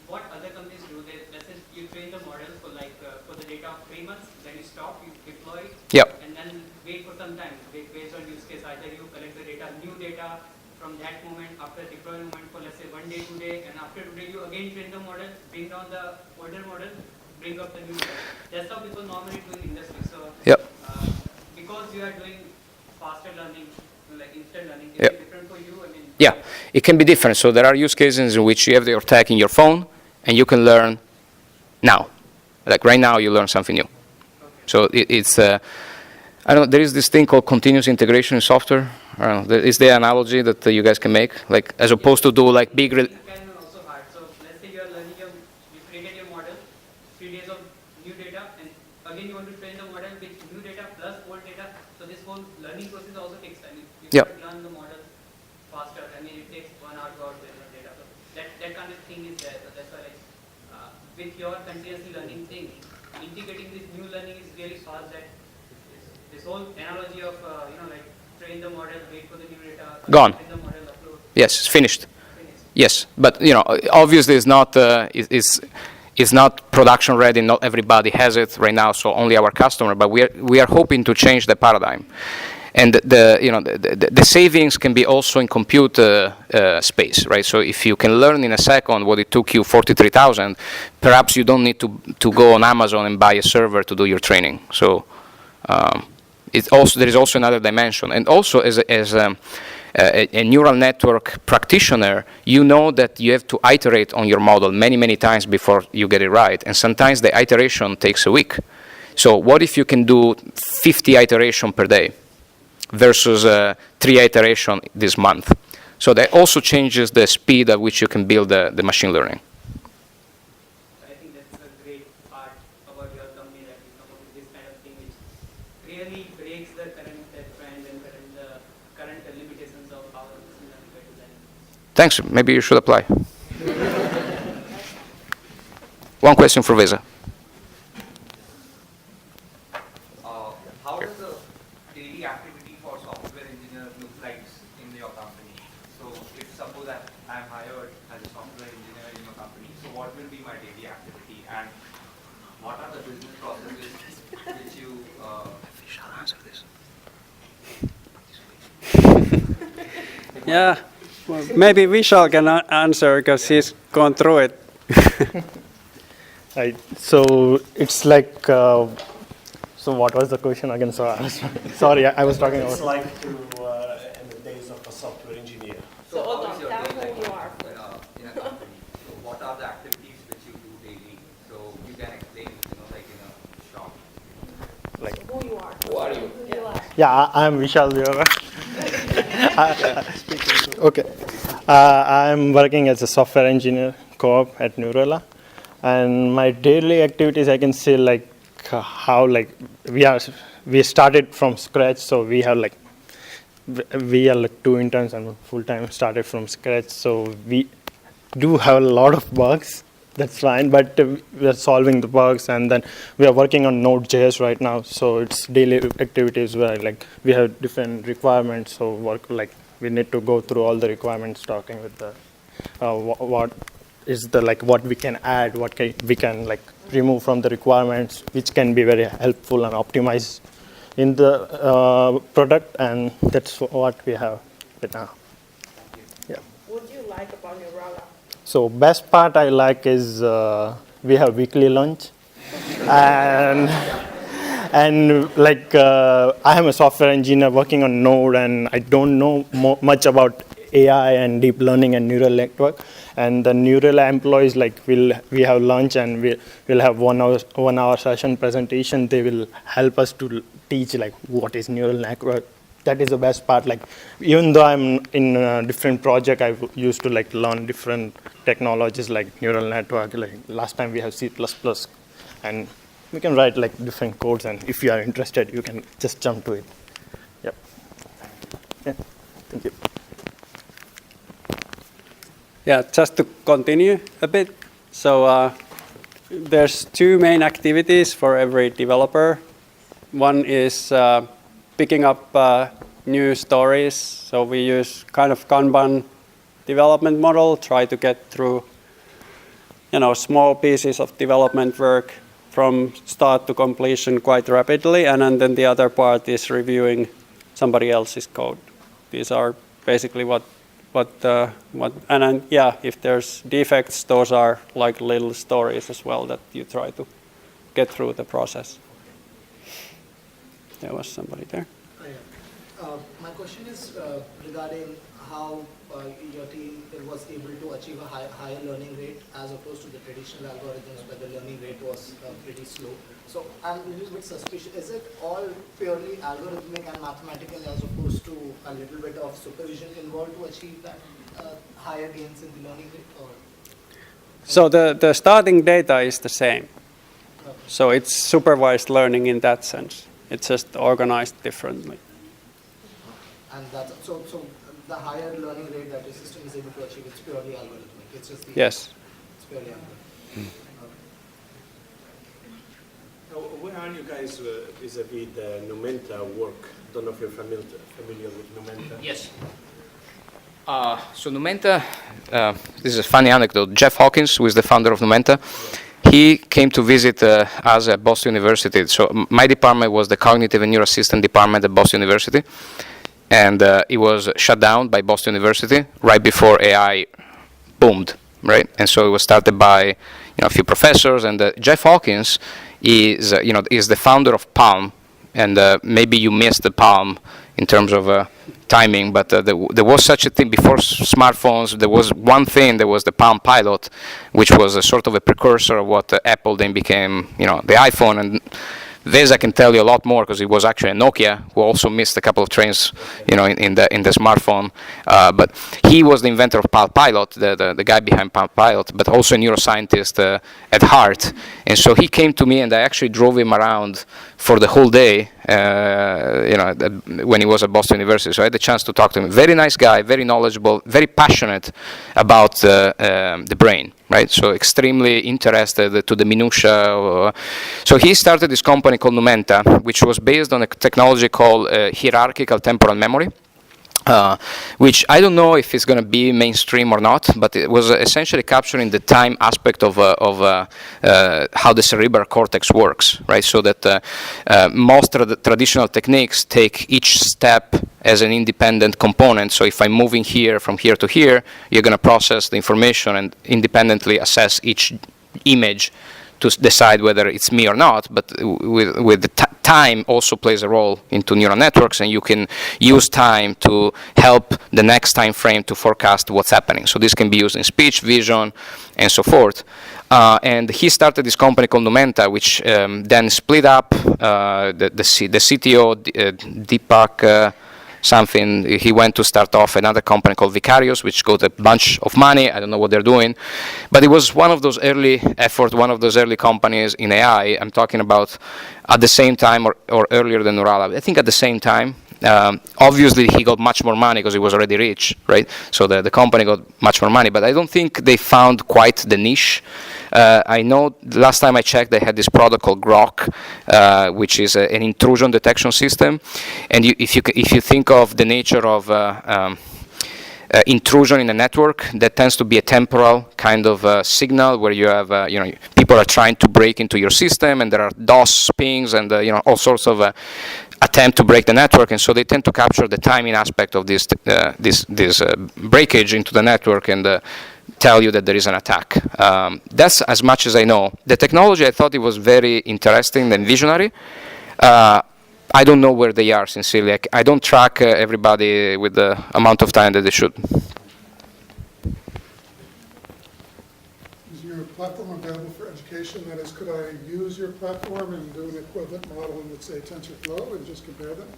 what other companies do? Let's say you train the model for for the data of 3 months, then you stop, you deploy, Yep. and then wait for some time. Based on use case, either you collect the data, new data from that moment after deployment moment for let's say 1 day, 2 day, and after 2 days you again train the model, bring down the older model, bring up the new model. That's how people normally do in industry. So. Yep. Because you are doing faster learning, like instant learning, is Yep. it different for you? Yeah, it can be different. So there are use cases in which you have your tech in your phone, and you can learn now. Like right now, you learn something new. Okay. So it's, I don't know, there is this thing called continuous integration in software. I don't know, is there an analogy that you guys can make? Like, as opposed to do like big... It can be also hard. So let's say you are learning, you created your model, 3 days of new data, and again you want to train the model with new data plus old data. So this whole learning process also takes time. You Yep. can't learn the model faster. It takes 1 hour to output the data. So that kind of thing is there. So that's why with your continuously learning thing, integrating this new learning is really fast. That this whole analogy of train the model, wait for the new data, Gone. train the model, upload. Yes, it's finished. Yes, but obviously it's not production ready. Not everybody has it right now, so only our customer. But we are hoping to change the paradigm, and the savings can be also in compute space, right? So if you can learn in a second what it took you 43,000, perhaps you don't need to go on Amazon and buy a server to do your training. So there is also another dimension, and also as a neural network practitioner, you know that you have to iterate on your model many, many times before you get it right. And sometimes the iteration takes a week. So what if you can do 50 iterations per day versus 3 iterations this month? So that also changes the speed at which you can build the machine learning. I think that's a great part about your company, that you come up with this kind of thing which really breaks the current trend and current limitations of how the machine learning by design. Thanks. Maybe you should apply. One question for Vesa. How does the daily activity for software engineer look like in your company? So if suppose that I'm hired as a software engineer in your company, so what will be my daily activity, and what are the business processes which you Shall answer this. Yeah, well, maybe Vishal can answer because he's gone through it. Right. So it's like, so what was the question again? So sorry, I was talking about. It's like to, in the days of a software engineer. So hold how on, is your tell day who like you are. in a company? So what are the activities which you do daily? So you can explain, like in a short. Like, Who you are. Who are you? Who you are. yeah, I'm Vishal Deora. Okay. I'm working as a software engineer co-op at Neurala. And my daily activities, I can say like how like we started from scratch. So we have like, we are like 2 interns and full-time started from scratch. So we do have a lot of bugs. That's fine, but we are solving the bugs, and then we are working on Node.js right now. So it's daily activities where like we have different requirements. So work like we need to go through all the requirements, talking with the what is the like what we can add, what we can like remove from the requirements, which can be very helpful and optimized in the product, and that's what we have right now. Yeah. What do you like about Neurala? So best part I like is we have weekly lunch, and like I am a software engineer working on Node, and I don't know much about AI and deep learning and neural network. And the Neurala employees like we have lunch, and we'll have 1 hour session presentation. They will help us to teach like what is neural network. That is the best part. Like even though I'm in a different project, I used to like learn different technologies like neural network. Like last time we have C++, and we can write like different codes. And if you are interested, you can just jump to it. Yep. Yeah. Thank you. Yeah, just to continue a bit. So there's 2 main activities for every developer. One is picking up new stories. So we use kind of Kanban development model, try to get through small pieces of development work from start to completion quite rapidly. And then the other part is reviewing somebody else's code. These are basically and then, yeah, if there's defects, those are like little stories as well that you try to get through the process. There was somebody there. My question is regarding how your team was able to achieve a higher learning rate as opposed to the traditional algorithms where the learning rate was pretty slow. So I'm a little bit suspicious. Is it all purely algorithmic and mathematical as opposed to a little bit of supervision involved to achieve that higher gains in the learning rate? Or? So the starting data is the same. Okay. So it's supervised learning in that sense. It's just organized differently. And that's, so the higher learning rate that your system is able to achieve, it's purely algorithmic. It's just the, yes. It's purely algorithmic. Where are you guys vis-a-vis the Numenta work? Don't know if you're familiar with Numenta. Yes. So Numenta, this is a funny anecdote. Jeff Hawkins, who is the founder of Numenta, he came to visit us at Boston University. So my department was the Cognitive and Neurosystem department at Boston University. And it was shut down by Boston University right before AI boomed, right? And so it was started by a few professors. And Jeff Hawkins is the founder of Palm. And maybe you missed the Palm in terms of timing, but there was such a thing before smartphones. There was one thing, there was the Palm Pilot, which was a sort of a precursor of what Apple then became, the iPhone. And this I can tell you a lot more because it was actually a Nokia who also missed a couple of trains, in the smartphone. But he was the inventor of Palm Pilot, the guy behind Palm Pilot, but also a neuroscientist at heart. And so he came to me, and I actually drove him around for the whole day, when he was at Boston University. So I had the chance to talk to him. Very nice guy, very knowledgeable, very passionate about the brain. Right, so extremely interested to the minutia. So he started this company called Numenta, which was based on a technology called hierarchical temporal memory, which I don't know if it's going to be mainstream or not, but it was essentially capturing the time aspect of how the cerebral cortex works, right? So that most of the traditional techniques take each step as an independent component. So if I'm moving here from here to here, you're going to process the information and independently assess each image to decide whether it's me or not. But with the time also plays a role into neural networks, and you can use time to help the next time frame to forecast what's happening. So this can be used in speech, vision, and so forth. And he started this company called Numenta, which then split up. The CTO, Deepak something, he went to start off another company called Vicarious, which got a bunch of money. I don't know what they're doing. But it was one of those early efforts, one of those early companies in AI. I'm talking about at the same time or earlier than Neuralab. I think at the same time. Obviously, he got much more money because he was already rich, right? So the company got much more money. But I don't think they found quite the niche. I know the last time I checked, they had this product called Grok, which is an intrusion detection system. And if you think of the nature of intrusion in a network, that tends to be a temporal kind of signal where you have, people are trying to break into your system, and there are DOS pings and all sorts of attempt to break the network, and so they tend to capture the timing aspect of this breakage into the network and tell you that there is an attack. That's as much as I know. The technology, I thought it was very interesting and visionary. I don't know where they are, sincerely. I don't track everybody with the amount of time that they should. Is your platform available for education? That is, could I use your platform and do an equivalent model in, let's say, TensorFlow and just compare them?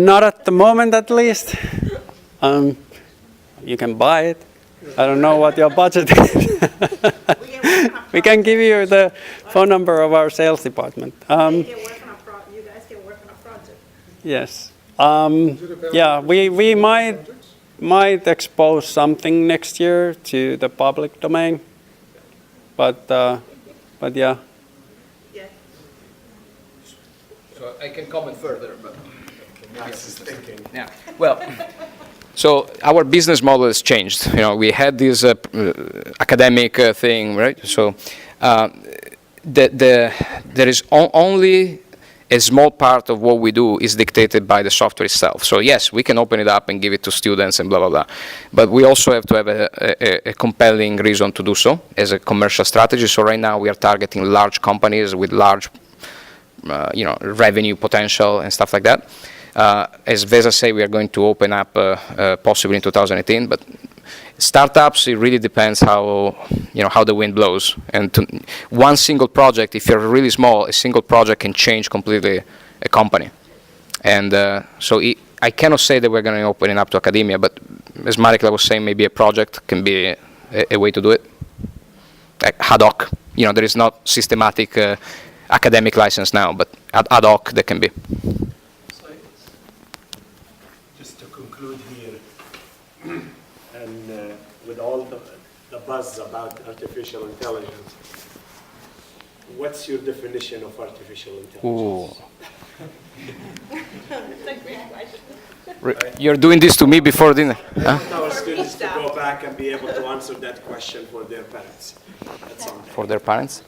Not at the moment, at least. You can buy it. I don't know what your budget is. We can give you the phone number of our sales department. You guys can work on a project. Yes. Yeah, we might expose something next year to the public domain. But yeah. Yeah. So I can comment further, but Max is thinking. Yeah. Well. So our business model has changed. We had this academic thing, right? So there is only a small part of what we do is dictated by the software itself. So yes, we can open it up and give it to students and blah, blah, blah. But we also have to have a compelling reason to do so as a commercial strategy. So right now we are targeting large companies with large revenue potential and stuff like that. As Vesa say, we are going to open up possibly in 2018, but startups, it really depends how the wind blows. And one single project, if you're really small, a single project can change completely a company. And so I cannot say that we're going to open it up to academia, but as Marikla was saying, maybe a project can be a way to do it. Like ad hoc, there is not systematic academic license now, but ad hoc there can be. With all the buzz about artificial intelligence, what's your definition of artificial intelligence? That's a great question. You're doing this to me before dinner. I want our students to go back and be able to answer that question for their parents at some point. For their parents?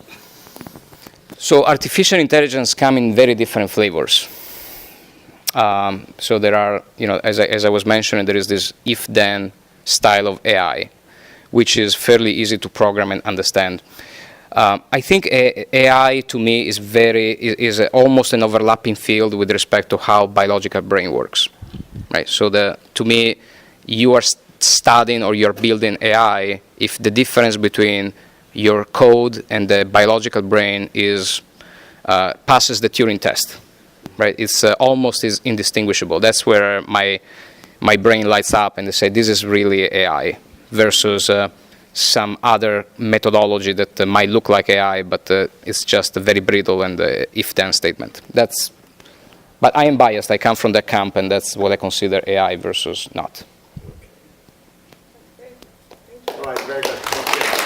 So artificial intelligence come in very different flavors. So there are, as I was mentioning, there is this if-then style of AI, which is fairly easy to program and understand. I think AI to me is almost an overlapping field with respect to how biological brain works, right? So to me, you are studying or you're building AI if the difference between your code and the biological brain is passes the Turing test, right? It's almost is indistinguishable. That's where my brain lights up and they say this is really AI versus some other methodology that might look like AI, but it's just a very brittle and if-then statement. But I am biased. I come from that camp, and that's what I consider AI versus not. All right, very good. Thank you.